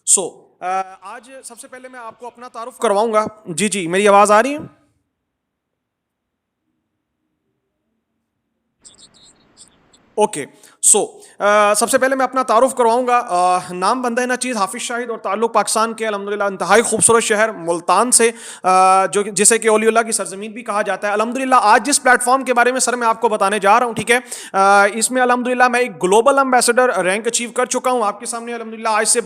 सो आज सबसे पहले मैं आपको अपना तारुफ करवाऊंगा। जी जी, मेरी आवाज आ रही है? ओके। सो सबसे पहले मैं अपना तारुफ करवाऊंगा। नाम बंदा है ना चीज़ हाफिज शाहिद और ताल्लुक पाकिस्तान के अल्हम्दुलिल्लाह इंतहाई खूबसूरत शहर मुल्तान से, जो जिसे कि औलियुल्लाह की सरजमीन भी कहा जाता है। अल्हम्दुलिल्लाह आज जिस प्लेटफॉर्म के बारे में सर मैं आपको बताने जा रहा हूँ, ठीक है, इसमें अल्हम्दुलिल्लाह मैं एक ग्लोबल एम्बेसडर रैंक अचीव कर चुका हूँ आपके सामने अल्हम्दुलिल्लाह। आज से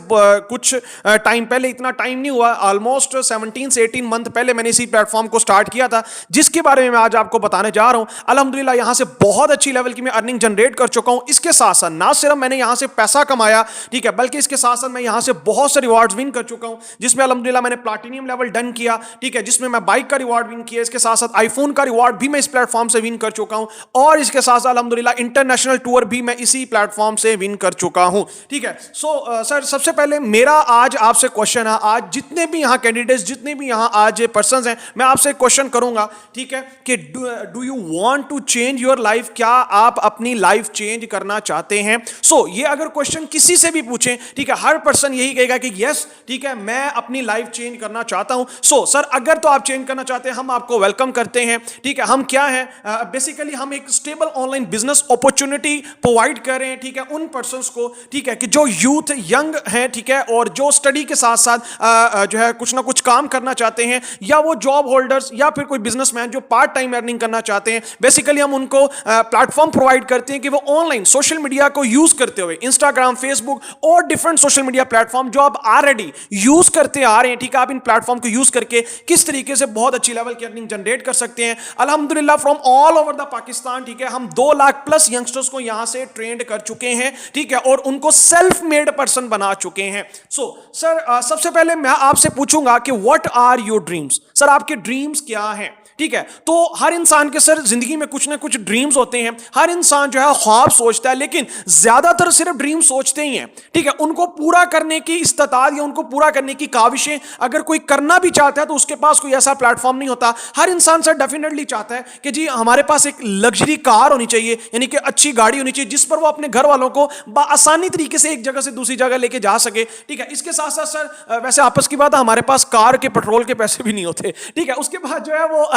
कुछ टाइम पहले, इतना टाइम नहीं हुआ, ऑलमोस्ट 17 से 18 मंथ पहले मैंने इसी प्लेटफॉर्म को स्टार्ट किया था, जिसके बारे में मैं आज आपको बताने जा रहा हूँ। अल्हम्दुलिल्लाह यहाँ से बहुत अच्छी लेवल की मैं अर्निंग जनरेट कर चुका हूँ। इसके साथ साथ ना सिर्फ मैंने यहां से पैसा कमाया, ठीक है, बल्कि इसके साथ साथ मैं यहां से बहुत से रिवार्ड्स विन कर चुका हूं, जिसमें अल्हम्दुलिल्लाह मैंने प्लैटिनम लेवल डन किया, ठीक है, जिसमें मैं बाइक का रिवार्ड विन किया। इसके साथ साथ आईफोन का रिवार्ड भी मैं इस प्लेटफॉर्म से विन कर चुका हूं, और इसके साथ साथ अल्हम्दुलिल्लाह इंटरनेशनल टूर भी मैं इसी प्लेटफॉर्म से विन कर चुका हूं, ठीक है। सर सबसे पहले मेरा आज आपसे क्वेश्चन है, आज जितने भी यहां कैंडिडेट्स, जितने भी यहां आज पर्सन हैं, मैं आपसे क्वेश्चन करूंगा, ठीक है, कि do you want to change your life? क्या आप अपनी लाइफ चेंज करना चाहते हैं? ये अगर क्वेश्चन किसी से भी पूछें, ठीक है, हर पर्सन यही कहेगा कि यस, ठीक है, मैं अपनी लाइफ चेंज करना चाहता हूं। सर अगर तो आप चेंज करना चाहते हैं, हम आपको वेलकम करते हैं, ठीक है। हम क्या हैं, बेसिकली हम एक stable online business opportunity provide कर रहे हैं, ठीक है, उन पर्संस को, ठीक है, कि जो यूथ यंग हैं, ठीक है, और जो स्टडी के साथ साथ जो है कुछ ना कुछ काम करना चाहते हैं, या वो जॉब होल्डर्स या फिर कोई बिजनेसमैन जो पार्ट टाइम अर्निंग करना चाहते हैं। बेसिकली हम उनको प्लेटफॉर्म प्रोवाइड करते हैं कि वो ऑनलाइन सोशल मीडिया को यूज करते हुए, इंस्टाग्राम, फेसबुक और डिफरेंट सोशल मीडिया प्लेटफॉर्म जो आप ऑलरेडी यूज करते आ रहे हैं, ठीक है, आप इन प्लेटफॉर्म को यूज करके किस तरीके से बहुत अच्छी लेवल की अर्निंग जनरेट कर सकते हैं। अल्हम्दुलिल्लाह from all over the Pakistan, ठीक है, हम 2 लाख प्लस यंगस्टर्स को यहां से ट्रेंड कर चुके हैं, ठीक है, और उनको सेल्फ मेड पर्सन बना चुके हैं। सर सबसे पहले मैं आपसे पूछूंगा कि what are your dreams? Sir आपके ड्रीम्स क्या हैं? ठीक है, तो हर इंसान के सर जिंदगी में कुछ ना कुछ ड्रीम्स होते हैं। हर इंसान जो है ख्वाब सोचता है, लेकिन ज्यादातर सिर्फ ड्रीम सोचते ही हैं, ठीक है। उनको पूरा करने की इस्तात या उनको पूरा करने की काविशें अगर कोई करना भी चाहता है तो उसके पास कोई ऐसा प्लेटफॉर्म नहीं होता। हर इंसान सर डेफिनेटली चाहता है कि जी हमारे पास एक लग्जरी कार होनी चाहिए, यानी कि अच्छी गाड़ी होनी चाहिए जिस पर वो अपने घर वालों को आसानी तरीके से एक जगह से दूसरी जगह लेके जा सके, ठीक है। इसके साथ साथ सर वैसे आपस की बात है, हमारे पास कार के पेट्रोल के पैसे भी नहीं होते, ठीक है। उसके बाद जो है वो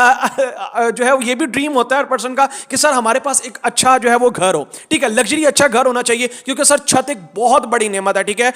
जो है ये भी ड्रीम होता है हर पर्सन का कि सर हमारे पास एक अच्छा जो है वो घर हो, ठीक है, लग्जरी अच्छा घर होना चाहिए, क्योंकि सर छत एक बहुत बड़ी नेमत है, ठीक है।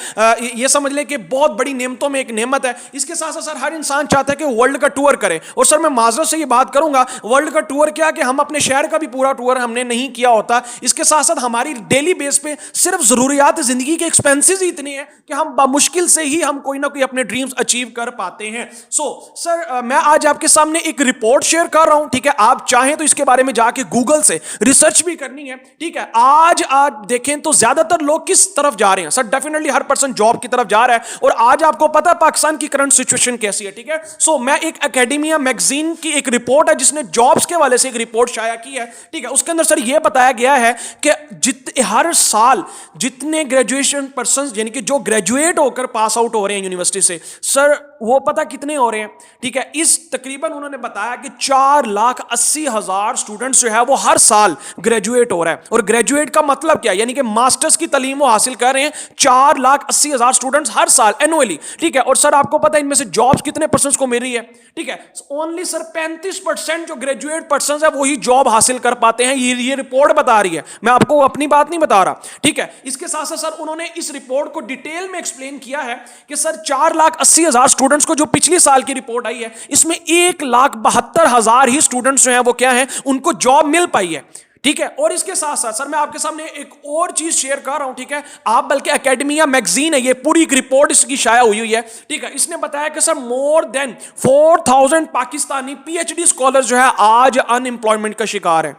ये समझ लें कि बहुत बड़ी नेमतों में एक नेमत है। इसके साथ साथ सर हर इंसान चाहता है कि वर्ल्ड का टूर करे, और सर मैं माजरत से ये बात करूंगा, वर्ल्ड का टूर क्या कि हम अपने शहर का भी पूरा टूर हमने नहीं किया होता। इसके साथ साथ हमारी डेली बेस पे सिर्फ जरूरियात जिंदगी के एक्सपेंसेस ही इतने हैं कि हम मुश्किल से ही हम कोई ना कोई अपने ड्रीम्स अचीव कर पाते हैं। सर मैं आज आपके सामने एक रिपोर्ट शेयर कर रहा हूं, ठीक है। आप चाहें तो इसके बारे में जाके गूगल से रिसर्च भी करनी है, ठीक है। आज देखें तो ज्यादातर लोग किस तरफ जा रहे हैं? सर डेफिनेटली हर पर्सन जॉब की तरफ जा रहा है, और आज आपको पता है पाकिस्तान की करंट सिचुएशन कैसी है, ठीक है। मैं एक एकेडमिया मैगजीन की एक रिपोर्ट है जिसने जॉब्स के वाले से एक रिपोर्ट शाया की है, ठीक है। उसके अंदर सर यह बताया गया है कि हर साल जितने ग्रेजुएशन पर्सन यानी कि जो ग्रेजुएट होकर पास आउट हो रहे हैं यूनिवर्सिटी से, सर वो पता कितने हो रहे हैं, ठीक है। इस तकरीबन उन्होंने बताया कि 4,80,000 स्टूडेंट्स जो है वो हर साल ग्रेजुएट हो रहा है। और ग्रेजुएट का मतलब क्या है? यानी कि मास्टर्स की तालीम वो हासिल कर रहे हैं 4,80,000 स्टूडेंट्स हर साल एनुअली, ठीक है। और सर आपको पता है इनमें से जॉब्स कितने पर्सन को मिल रही है, ठीक है। ओनली सर 35% जो ग्रेजुएट पर्सन है वही जॉब हासिल कर पाते हैं, ये रिपोर्ट बता रही है, मैं आपको अपनी बात नहीं बता रहा, ठीक है। इसके साथ साथ सर उन्होंने इस रिपोर्ट को डिटेल में एक्सप्लेन किया है कि सर 4,80,000 स्टूडेंट्स को जो पिछली साल की रिपोर्ट आई है, इसमें 1,72,000 ही स्टूडेंट्स जो हैं वो क्या हैं, उनको जॉब मिल पाई है, ठीक है। और इसके साथ साथ सर मैं आपके सामने एक और चीज शेयर कर रहा हूं, ठीक है। आप बल्कि एकेडमिया मैगजीन है, ये पूरी एक रिपोर्ट इसकी शाया हुई है, ठीक है। इसने बताया कि sir more than 4,000 Pakistani PhD scholar जो है आज अनएम्प्लॉयमेंट का शिकार है,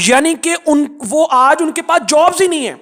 यानी कि वो आज उनके पास जॉब्स ही नहीं है,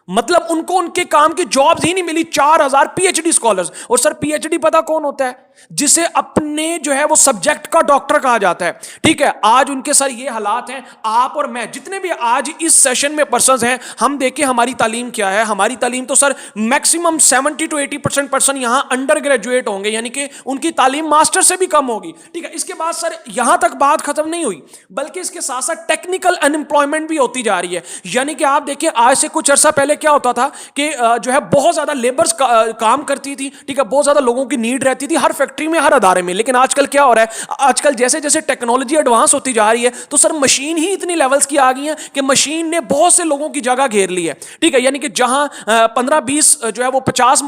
मतलब उनको उनके काम की जॉब्स ही नहीं मिली। 4,000 पीएचडी स्कॉलर्स। और सर पीएचडी पता कौन होता है? जिसे अपने जो है वो सब्जेक्ट का डॉक्टर कहा जाता है, ठीक है। आज उनके सर ये हालात हैं। आप और मैं जितने भी आज इस सेशन में पर्संस हैं, हम देखें हमारी तालीम क्या है। हमारी तालीम तो सर मैक्सिमम 70 to 80% पर्सन यहां अंडर ग्रेजुएट होंगे, यानी कि उनकी तालीम मास्टर से भी कम होगी, ठीक है। इसके बाद सर यहां तक बात खत्म नहीं हुई, बल्कि इसके साथ साथ टेक्निकल अनएम्प्लॉयमेंट भी होती जा रही है। यानी कि आप देखिए आज से कुछ अर्सा पहले पहले क्या होता था कि जो है बहुत ज्यादा लेबर्स काम करती थी, ठीक है, बहुत ज्यादा लोगों की नीड रहती थी हर फैक्ट्री में, हर अदारे में। लेकिन आजकल क्या हो रहा है, आजकल जैसे जैसे टेक्नोलॉजी एडवांस होती जा रही है तो सर मशीन ही इतनी लेवल्स की आ गई है कि मशीन ने बहुत से लोगों की जगह घेर ली है, ठीक है। यानी कि जहां 15-20 जो है वो 50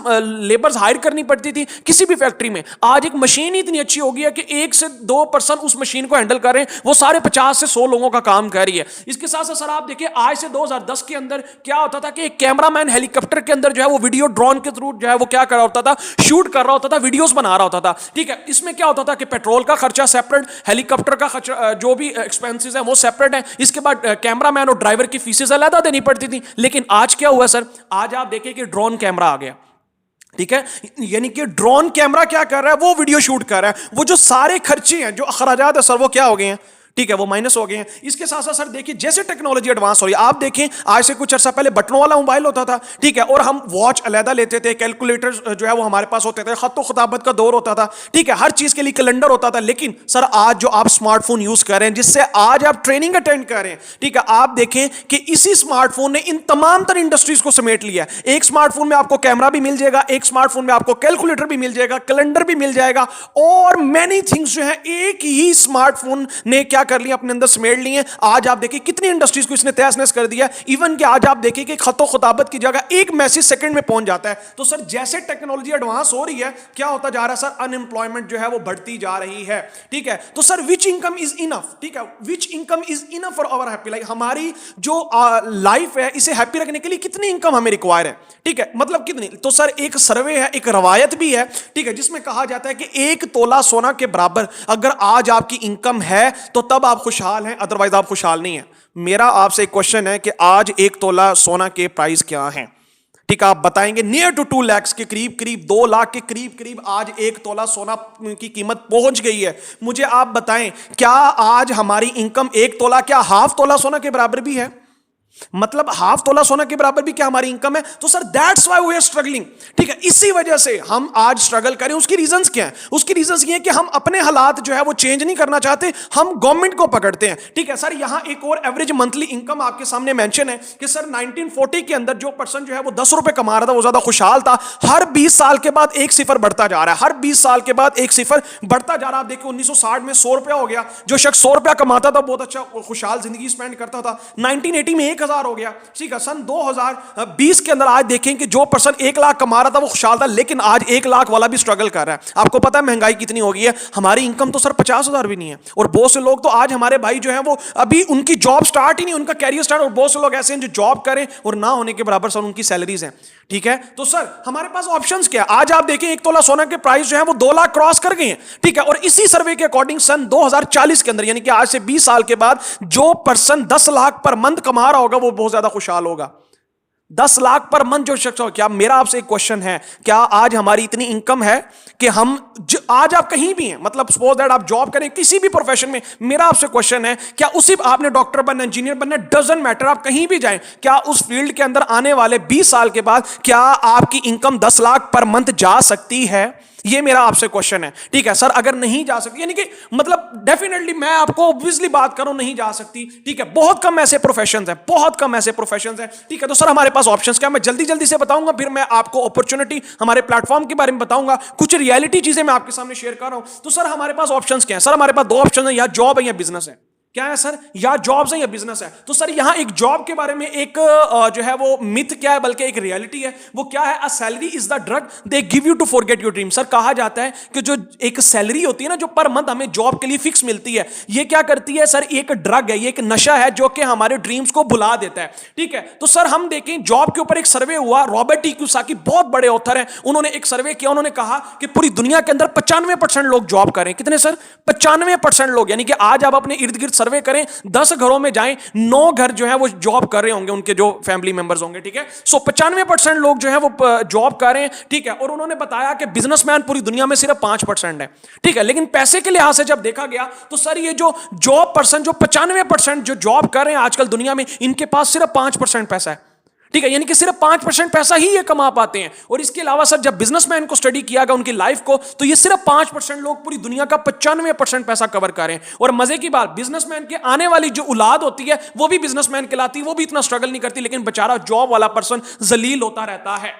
लेबर्स हायर करनी पड़ती थी किसी भी फैक्ट्री में, आज एक मशीन ही इतनी अच्छी हो गई है कि 1 से 2 पर्सन उस मशीन को हैंडल कर रहे हैं, वो सारे 50 से 100 लोगों का काम कर रही है। इसके साथ साथ सर आप देखिए आज से 2010 के अंदर क्या होता था कि एक कैमरामैन हेलीकॉप्टर के अंदर जो है वो वीडियो ड्रोन के थ्रू जो है वो क्या कर रहा होता था, शूट कर रहा होता था, वीडियोस बना रहा होता था, ठीक है। इसमें क्या होता था कि पेट्रोल का खर्चा सेपरेट, हेलीकॉप्टर का खर्चा, जो भी एक्सपेंसेस है वो सेपरेट है, इसके बाद कैमरामैन और ड्राइवर की फीसेस अलग देनी पड़ती थी। लेकिन आज क्या हुआ सर, आज आप देखिए कि ड्रोन कैमरा आ गया, ठीक है। यानी कि ड्रोन कैमरा क्या कर रहा है, वो वीडियो शूट कर रहा है, वो जो सारे खर्चे हैं, जो अखराजात है सर, वो क्या हो गए हैं, ठीक है, वो माइनस हो गए हैं। इसके साथ साथ सर देखिए जैसे टेक्नोलॉजी एडवांस हो रही है, आप देखें आज से कुछ अर्सा पहले बटनों वाला मोबाइल होता था, ठीक है, और हम वॉच अलहदा लेते थे, कैलकुलेटर जो है वो हमारे पास होते थे, खत खिताबत का दौर होता था, ठीक है, हर चीज के लिए कैलेंडर होता था। लेकिन सर आज जो आप स्मार्टफोन यूज कर रहे हैं, जिससे आज आप ट्रेनिंग अटेंड कर रहे हैं, ठीक है, आप देखें कि इसी स्मार्टफोन ने इन तमाम तर इंडस्ट्रीज को समेट लिया है। एक स्मार्टफोन में आपको कैमरा भी मिल जाएगा, एक स्मार्टफोन में आपको कैलकुलेटर भी मिल जाएगा, कैलेंडर भी मिल जाएगा, और मैनी थिंग्स जो है एक ही स्मार्टफोन ने क्या कर लिया, अपने अंदर मेड़ ली है। आज आप देखिए कितनी इंडस्ट्रीज को इसने तहस नहस कर दिया। इवन कि आज आप देखिए कि खतो खिताबत की जगह एक मैसेज सेकंड में पहुंच जाता है। तो सर जैसे टेक्नोलॉजी एडवांस हो रही है, क्या होता जा रहा है सर, अनएम्प्लॉयमेंट जो है वो बढ़ती जा रही है, ठीक है। तो sir which income is enough, ठीक है, which income is enough for our happy life, हमारी जो लाइफ है इसे हैप्पी रखने के लिए कितनी इनकम हमें रिक्वायर है, ठीक है, मतलब कितनी। तो सर एक सर्वे है, एक रवायत भी है, ठीक है, जिसमें कहा जाता है कि 1 तोला सोना के बराबर अगर आज आपकी इनकम है तो तब आप खुशहाल हैं, अदरवाइज आप खुशहाल नहीं है। मेरा आपसे एक क्वेश्चन है कि आज 1 तोला सोना के प्राइस क्या हैं, ठीक है, आप बताएंगे। नियर टू 2 लाख के करीब करीब, 2 लाख के करीब करीब आज 1 तोला सोना की कीमत पहुंच गई है। मुझे आप बताएं, क्या आज हमारी इनकम 1 तोला, क्या हाफ तोला सोना के बराबर भी है, मतलब हाफ तोला सोना के बराबर भी क्या हमारी इनकम है। तो sir that's why we are struggling, ठीक है, इसी वजह से हम आज स्ट्रगल करें। उसकी रीजंस क्या है, उसकी रीजंस ये है कि हम अपने हालात जो है वो चेंज नहीं करना चाहते, हम गवर्नमेंट को पकड़ते हैं, ठीक है। सर यहां एक और एवरेज मंथली इनकम आपके सामने मेंशन है कि सर 1940 के अंदर जो पर्सन जो है वो 10 रुपए कमा रहा था वो ज्यादा खुशहाल था। हर 20 साल के बाद एक सिफर बढ़ता जा रहा है, हर 20 साल के बाद एक सिफर बढ़ता जा रहा है। आप देखिए 1960 में 100 रुपया हो गया, जो शख्स 100 रुपया कमाता था बहुत अच्छा खुशहाल जिंदगी स्पेंड करता था। 1980 में 1000 हो गया, ठीक है। सन 2020 के अंदर आज देखें कि जो पर्सन 1 लाख कमा रहा था वो खुशहाल था, लेकिन आज 1 लाख वाला भी स्ट्रगल कर रहा है। आपको पता है महंगाई कितनी हो गई है, हमारी इनकम तो सर 50,000 भी नहीं है। और बहुत से लोग तो आज हमारे भाई जो है वो अभी उनकी जॉब स्टार्ट ही नहीं, उनका कैरियर स्टार्ट, और बहुत से लोग ऐसे हैं जो जॉब करें और ना होने के बराबर सर उनकी सैलरीज हैं, ठीक है। तो सर हमारे पास ऑप्शंस क्या है, आज आप देखें 1 तोला सोना के प्राइस जो है वो 2 लाख क्रॉस कर गए हैं, ठीक है। और इसी सर्वे के अकॉर्डिंग सन 2040 के अंदर, यानी कि आज से 20 साल के बाद, जो पर्सन 10 लाख पर मंथ कमा रहा होगा वो बहुत ज्यादा खुशहाल होगा। 10 लाख पर मंथ जो शख्स हो, क्या मेरा आपसे एक क्वेश्चन है, क्या आज हमारी इतनी इनकम है कि हम आज आप कहीं भी हैं, मतलब सपोज दैट आप जॉब करें किसी भी प्रोफेशन में, मेरा आपसे क्वेश्चन है, क्या उसी आपने डॉक्टर बनना, इंजीनियर बनना, डजंट मैटर, आप कहीं भी जाएं, क्या उस फील्ड के अंदर आने वाले 20 साल के बाद क्या आपकी इनकम 10 लाख पर मंथ जा सकती है? ये मेरा आपसे क्वेश्चन है, ठीक है। सर अगर नहीं जा सकती, यानी कि मतलब डेफिनेटली मैं आपको ऑब्वियसली बात करूं नहीं जा सकती, ठीक है। बहुत कम ऐसे प्रोफेशंस हैं, बहुत कम ऐसे प्रोफेशंस हैं, ठीक है। तो सर हमारे पास ऑप्शंस क्या, मैं जल्दी जल्दी से बताऊंगा, फिर मैं आपको अपॉर्चुनिटी हमारे प्लेटफॉर्म के बारे में बताऊंगा, कुछ रियलिटी चीजें मैं आपके सामने शेयर कर रहा हूं। तो सर हमारे पास ऑप्शंस क्या है, सर हमारे पास 2 ऑप्शन है, या जॉब है या बिजनेस है। क्या है सर, या जॉब्स है या बिजनेस है। तो सर यहां एक जॉब के बारे में एक जो है वो मिथ क्या है, बल्कि एक रियलिटी है, वो क्या है, a salary is the drug they give you to forget your dream. Sir कहा जाता है कि जो एक सैलरी होती है ना, जो पर मंथ हमें जॉब के लिए फिक्स मिलती है, ये क्या करती है सर, एक ड्रग है, ये एक नशा है जो कि हमारे ड्रीम्स को भुला देता है, ठीक है। तो सर हम देखें जॉब के ऊपर एक सर्वे हुआ, रॉबर्ट टी कियोसाकी बहुत बड़े ऑथर हैं, उन्होंने एक सर्वे किया, उन्होंने कहा कि पूरी दुनिया के अंदर 95% लोग जॉब करें। कितने सर, 95% लोग, यानी कि आज आप अपने इर्द गिर्द सर्वे करें, 10 घरों में जाएं, 9 घर जो है वो जॉब कर रहे होंगे, उनके जो फैमिली मेंबर्स होंगे, ठीक है। सो 95% लोग जो है वो जॉब कर रहे हैं, ठीक है। और उन्होंने बताया कि बिजनेसमैन पूरी दुनिया में सिर्फ 5% है, ठीक है। लेकिन पैसे के लिहाज से जब देखा गया तो सर ये जो जॉब पर्सन, जो 95% जो जॉब कर रहे हैं आजकल दुनिया में, इनके पास सिर्फ 5% पैसा है, ठीक है, यानी कि सिर्फ 5% पैसा ही ये कमा पाते हैं। और इसके अलावा सर जब बिजनेसमैन को स्टडी किया गया उनकी लाइफ को, तो ये सिर्फ 5% लोग पूरी दुनिया का 95% पैसा कवर कर रहे हैं। और मजे की बात, बिजनेसमैन के आने वाली जो औलाद होती है वो भी बिजनेसमैन कहलाती है, वो भी इतना स्ट्रगल नहीं करती, लेकिन बेचारा जॉब वाला पर्सन जलील होता रहता है।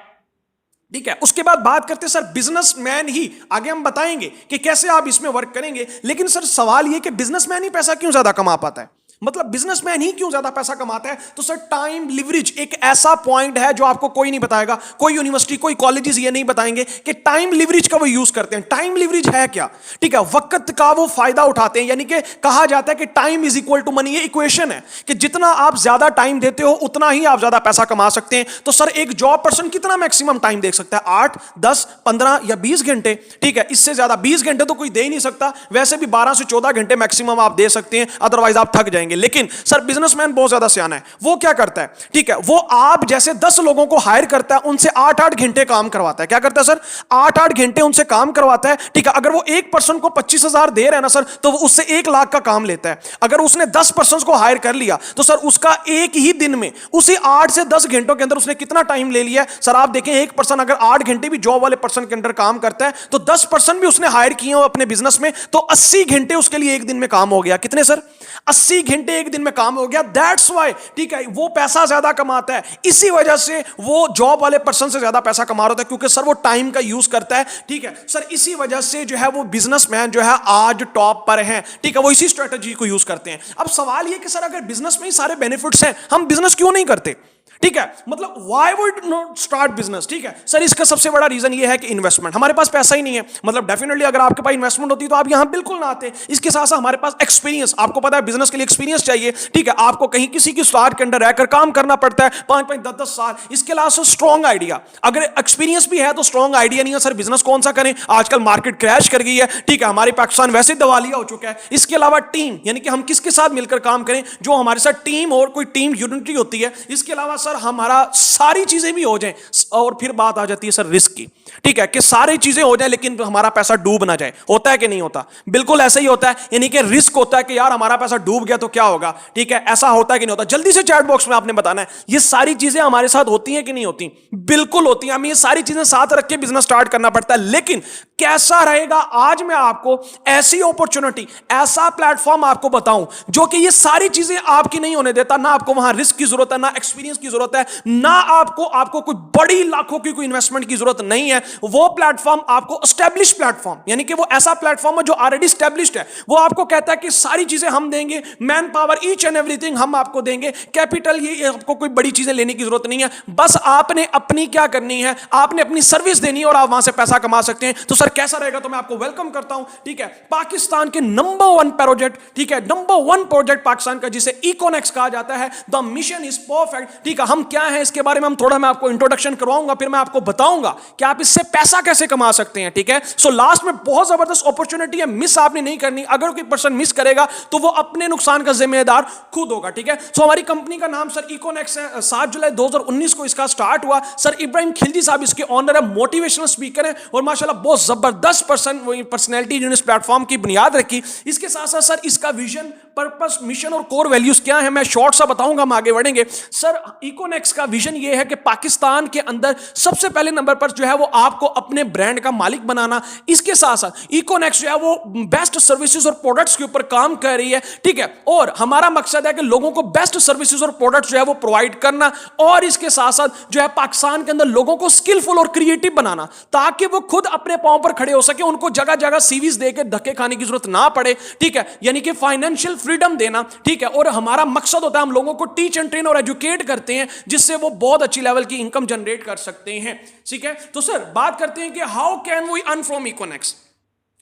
ठीक है, उसके बाद बात करते हैं सर बिजनेसमैन ही, आगे हम बताएंगे कि कैसे आप इसमें वर्क करेंगे। लेकिन सर सवाल ये कि बिजनेसमैन ही पैसा क्यों ज्यादा कमा पाता है, मतलब बिजनेसमैन ही क्यों ज्यादा पैसा कमाता है? तो सर टाइम लिवरेज एक ऐसा पॉइंट है जो आपको कोई नहीं बताएगा, कोई यूनिवर्सिटी कोई कॉलेजेस ये नहीं बताएंगे कि टाइम लिवरेज का वो यूज करते हैं। टाइम लिवरेज है क्या? ठीक है, वक्त का वो फायदा उठाते हैं, यानी कि कहा जाता है कि time is equal to money. ये इक्वेशन है कि जितना आप ज्यादा टाइम देते हो उतना ही आप ज्यादा पैसा कमा सकते हैं। तो सर एक जॉब पर्सन कितना मैक्सिमम टाइम देख सकता है? 8, 10, 15 या 20 घंटे। ठीक है, इससे ज्यादा 20 घंटे तो कोई दे ही नहीं सकता, वैसे भी 12 से 14 घंटे मैक्सिमम आप दे सकते हैं, अदरवाइज आप थक जाएंगे। लेकिन सर बिजनेसमैन बहुत ज्यादा सियाना है, वो क्या करता है? ठीक है, वो आप जैसे 10 लोगों को हायर करता है, उनसे 8-8 घंटे काम करवाता है। क्या करता है सर? 8-8 घंटे उनसे काम करवाता है। ठीक है, अगर वो एक पर्सन को 25,000 दे रहे हैं ना सर, तो वो उससे 1 लाख का काम लेता है। अगर उसने 10 पर्सन को हायर कर लिया तो सर उसका एक ही दिन में, उसी 8 से 10 घंटों के अंदर उसने कितना टाइम ले लिया है? सर आप देखें, एक पर्सन अगर 8 घंटे भी जॉब वाले पर्सन के अंदर काम करता है, तो 10 पर्सन भी उसने हायर किए हो अपने बिजनेस में, तो 80 घंटे उसके लिए एक दिन में काम हो गया। कितने सर? 80 घंटे एक दिन में काम हो गया। दैट्स व्हाई, ठीक है, वो पैसा ज्यादा कमाता है। इसी वजह से वो जॉब वाले पर्सन से ज्यादा पैसा कमा रहा है, क्योंकि सर वो टाइम का यूज करता है। ठीक है सर, इसी वजह से जो है वो बिजनेसमैन जो है आज टॉप पर हैं। ठीक है, वो इसी स्ट्रेटजी को यूज करते हैं। अब सवाल ये कि सर अगर बिजनेस में ही सारे बेनिफिट्स हैं, हम बिजनेस क्यों नहीं करते? ठीक है, मतलब why would not start business? ठीक है सर, इसका सबसे बड़ा रीजन ये है कि इन्वेस्टमेंट, हमारे पास पैसा ही नहीं है। मतलब डेफिनेटली अगर आपके पास इन्वेस्टमेंट होती तो आप यहां बिल्कुल ना आते। इसके साथ साथ हमारे पास एक्सपीरियंस, आपको पता है बिजनेस के लिए एक्सपीरियंस चाहिए। ठीक है, आपको कहीं किसी की स्टार्ट के अंदर रहकर काम करना पड़ता है 5-5, 10-10 साल। इसके अलावा सर स्ट्रॉन्ग आइडिया, अगर एक्सपीरियंस भी है तो स्ट्रॉन्ग आइडिया नहीं है सर, बिजनेस कौन सा करें? आजकल मार्केट क्रैश कर गई है। ठीक है, हमारे पाकिस्तान वैसे दिवालिया हो चुका है। इसके अलावा टीम, यानी कि हम किसके साथ मिलकर काम करें, जो हमारे साथ टीम और कोई टीम यूनिटी होती है। इसके अलावा सर हमारा सारी चीजें भी हो जाएं, और फिर बात आ जाती है सर रिस्क की। ठीक है, कि सारी चीजें हो जाए लेकिन हमारा पैसा डूब ना जाए। होता है कि नहीं होता? बिल्कुल ऐसा ही होता है, यानी कि रिस्क होता है कि यार हमारा पैसा डूब गया तो क्या होगा। ठीक है, ऐसा होता है कि नहीं होता? जल्दी से चैट बॉक्स में आपने बताना है, ये सारी चीजें हमारे साथ होती हैं कि नहीं होती? बिल्कुल होती हैं। हमें ये सारी चीजें साथ रख के बिजनेस स्टार्ट करना पड़ता है। लेकिन कैसा रहेगा, आज मैं आपको ऐसी अपॉर्चुनिटी, ऐसा प्लेटफॉर्म आपको बताऊं जो कि ये सारी चीजें आपकी नहीं होने देता। ना आपको वहां रिस्क की जरूरत है, ना एक्सपीरियंस की जरूरत है, ना आपको कोई बड़ी लाखों की कोई इन्वेस्टमेंट की जरूरत नहीं है। वो प्लेटफॉर्म आपको एस्टैब्लिश प्लेटफॉर्म, यानी कि वो ऐसा प्लेटफॉर्म है जो ऑलरेडी एस्टैब्लिश्ड है। वो आपको कहता है कि सारी चीजें हम देंगे, man power, each and everything हम आपको देंगे, कैपिटल, ये आपको कोई बड़ी चीजें लेने की जरूरत नहीं है। बस आपने अपनी क्या करनी है, आपने अपनी सर्विस देनी है और आप वहां से पैसा कमा सकते हैं। तो सर कैसा रहेगा? तो मैं आपको वेलकम करता हूं। ठीक है, पाकिस्तान के नंबर 1 प्रोजेक्ट, ठीक है, नंबर 1 प्रोजेक्ट पाकिस्तान का, जिसे इकोनेक्स कहा जाता है। The mission is perfect. ठीक है, हम क्या है इसके बारे में हम थोड़ा मैं आपको इंट्रोडक्शन करवाऊंगा, फिर मैं आपको बताऊंगा कि आप इससे पैसा कैसे कमा सकते हैं। ठीक है, सो लास्ट में बहुत जबरदस्त अपॉर्चुनिटी है, मिस आपने नहीं करनी। अगर कोई पर्सन मिस करेगा तो वो अपने नुकसान का जिम्मेदार खुद होगा। ठीक है, सो हमारी कंपनी का नाम सर इकोनेक्स है। 7 जुलाई 2019 को इसका स्टार्ट हुआ। सर इब्राहिम खिलजी साहब इसके ऑनर है, मोटिवेशनल स्पीकर है और माशाल्लाह बहुत जबरदस्त पर्सनैलिटी जिन्होंने इस प्लेटफॉर्म की बुनियाद रखी। इसके साथ साथ सर इसका विजन, पर्पस, मिशन और कोर वैल्यूज क्या है, मैं शॉर्ट सा बताऊंगा, हम आगे बढ़ेंगे। सर इकोनेक्स का विजन ये है कि पाकिस्तान के अंदर सबसे पहले नंबर पर जो है वो आपको अपने ब्रांड का मालिक बनाना। इसके साथ साथ इकोनेक्स जो है वो बेस्ट सर्विसेज और प्रोडक्ट्स के ऊपर काम कर रही है। ठीक है, और हमारा मकसद है कि लोगों को बेस्ट सर्विसेज और प्रोडक्ट्स जो है वो प्रोवाइड करना, और इसके साथ साथ जो है पाकिस्तान के अंदर लोगों को स्किलफुल और क्रिएटिव बनाना, ताकि वो खुद अपने पांव पर खड़े हो सके, उनको जगह जगह सीवीज देकर धक्के खाने की जरूरत ना पड़े। ठीक है, यानी कि फाइनेंशियल फ्रीडम देना। ठीक है, और हमारा मकसद होता है हम लोगों को टीच एंड ट्रेन और एजुकेट करते हैं, जिससे वो बहुत अच्छी लेवल की इनकम जनरेट कर सकते हैं। ठीक है, तो सर बात करते हैं कि how can we earn from Econex,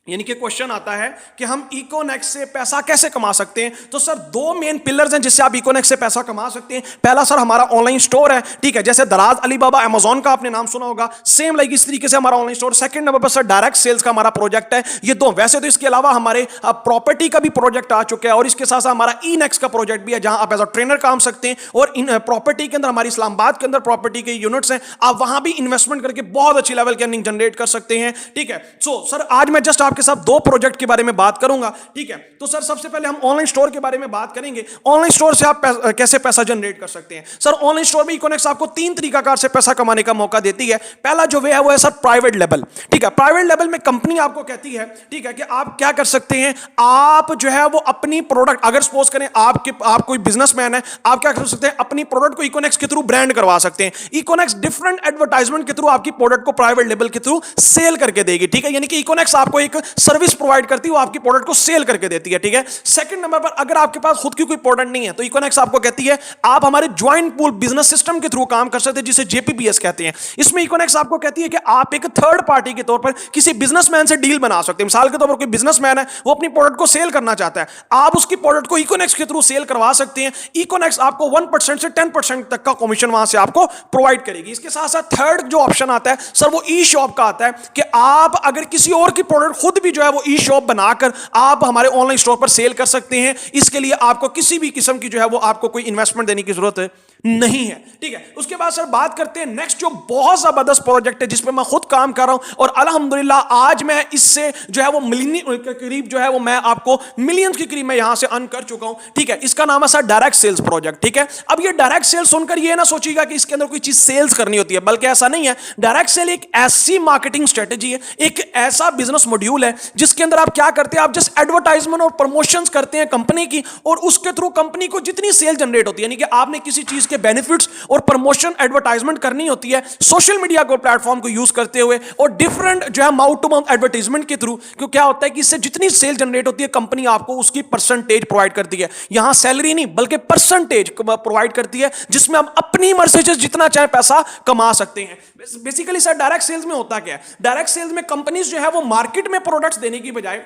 यानी कि क्वेश्चन आता है कि हम इकोनेक्स से पैसा कैसे कमा सकते हैं। तो सर 2 मेन पिलर्स हैं जिससे आप इकोनेक्स से पैसा कमा सकते हैं। पहला सर हमारा ऑनलाइन स्टोर है। ठीक है, जैसे दराज, अलीबाबा, अमेजॉन का आपने नाम सुना होगा, सेम लाइक इस तरीके से हमारा ऑनलाइन स्टोर। सेकंड नंबर पर सर डायरेक्ट सेल्स का हमारा प्रोजेक्ट है। ये 2 वैसे तो इसके अलावा हमारे प्रॉपर्टी का भी प्रोजेक्ट आ चुका है, और इसके साथ साथ हमारा ई-नेक्स का प्रोजेक्ट भी है, जहां आप एज अ ट्रेनर काम सकते हैं। और इन प्रॉपर्टी के अंदर हमारी इस्लामाबाद के अंदर प्रॉपर्टी के यूनिट्स हैं, आप वहां भी इन्वेस्टमेंट करके बहुत अच्छी लेवल की अर्निंग जनरेट कर सकते हैं। ठीक है, सो सर आज मैं जस्ट आपके साथ दो प्रोजेक्ट के बारे में बात करूंगा, ठीक है। तो सर सबसे पहले हम ऑनलाइन स्टोर के बारे में बात करेंगे। ऑनलाइन स्टोर से आप कैसे पैसा जनरेट कर सकते हैं। सर ऑनलाइन स्टोर में इकोनॉमिक्स आपको तीन तरीकाकार से पैसा कमाने का मौका देती है। पहला जो वे है वो है सर प्राइवेट लेवल, ठीक है। प्राइवेट लेवल में कंपनी आपको कहती है, ठीक है, कि आप क्या कर सकते हैं, आप जो है वो अपनी प्रोडक्ट, अगर सपोज करें आप कोई बिजनेसमैन है, आप क्या कर सकते हैं, अपनी प्रोडक्ट को इकोनॉमिक्स के थ्रू ब्रांड करवा सकते हैं। इकोनॉमिक्स डिफरेंट एडवर्टाइजमेंट के थ्रू आपकी प्रोडक्ट को प्राइवेट लेवल के थ्रू सेल करके देगी, ठीक है। यानी कि इकोनॉमिक्स आपको एक सर्विस प्रोवाइड करती है, वो आपकी प्रोडक्ट को सेल करके देती है, ठीक है। सेकंड नंबर पर अगर आपके पास खुद की कोई प्रोडक्ट नहीं है तो इकोनॉमिक्स आपको कहती है आप हमारे ज्वाइंट पूल बिजनेस सिस्टम के थ्रू काम कर सकते हैं, जिसे जेपीपीएस कहते हैं। इसमें इकोनॉमिक्स आपको कहती है कि आप एक थर्ड पार्टी के तौर पर किसी बिजनेसमैन से डील बना सकते हैं। मिसाल के तौर पर कोई बिजनेसमैन है, वो अपनी प्रोडक्ट को सेल करना चाहता है, आप उसकी प्रोडक्ट को इकोनॉमिक्स के थ्रू सेल करवा सकते हैं। इकोनॉमिक्स आपको 1% से 10% तक का कमीशन वहां से आपको प्रोवाइड करेगी। इसके साथ साथ थर्ड जो ऑप्शन आता है सर वो ई शॉप का आता है, कि आप अगर किसी और की प्रोडक्ट खुद भी जो है वो ई शॉप बनाकर आप हमारे ऑनलाइन स्टोर पर सेल कर सकते हैं। इसके लिए आपको किसी भी किस्म की जो है वो आपको कोई इन्वेस्टमेंट देने की जरूरत नहीं है, ठीक है। उसके बाद सर बात करते हैं नेक्स्ट जो बहुत जबरदस्त प्रोजेक्ट है जिसमें मैं खुद काम कर रहा हूं और अल्हम्दुलिल्लाह आज मैं इससे जो है वो मिलियन के करीब जो है वो मैं आपको मिलियंस के करीब मैं यहां से अर्न कर चुका हूं, ठीक है। इसका नाम है सर डायरेक्ट सेल्स प्रोजेक्ट, ठीक है। अब ये डायरेक्ट सेल्स सुनकर ये ना सोचिएगा कि इसके अंदर कोई चीज सेल्स करनी होती है, बल्कि ऐसा नहीं है। डायरेक्ट सेल एक ऐसी मार्केटिंग स्ट्रेटेजी है, एक ऐसा बिजनेस मॉड्यूल है जिसके अंदर आप क्या करते हैं, आप जस्ट एडवर्टाइजमेंट और प्रमोशंस करते हैं कंपनी की, और उसके थ्रू कंपनी को जितनी सेल जनरेट होती है, यानी कि आपने किसी चीज के बेनिफिट्स और प्रमोशन एडवर्टाइजमेंट करनी होती है सोशल मीडिया को प्लेटफॉर्म को यूज करते हुए और डिफरेंट जो है माउथ टू माउथ एडवर्टाइजमेंट के थ्रू। क्यों क्या होता है कि इससे जितनी सेल जनरेट होती है कंपनी आपको उसकी परसेंटेज प्रोवाइड करती है। यहां सैलरी नहीं बल्कि परसेंटेज प्रोवाइड करती है, जिसमें हम अपनी मर्जी से जितना चाहे पैसा कमा सकते हैं। बेसिकली सर डायरेक्ट सेल्स में होता क्या है, डायरेक्ट सेल्स में कंपनीज जो है वो मार्केट में प्रोडक्ट्स देने की बजाय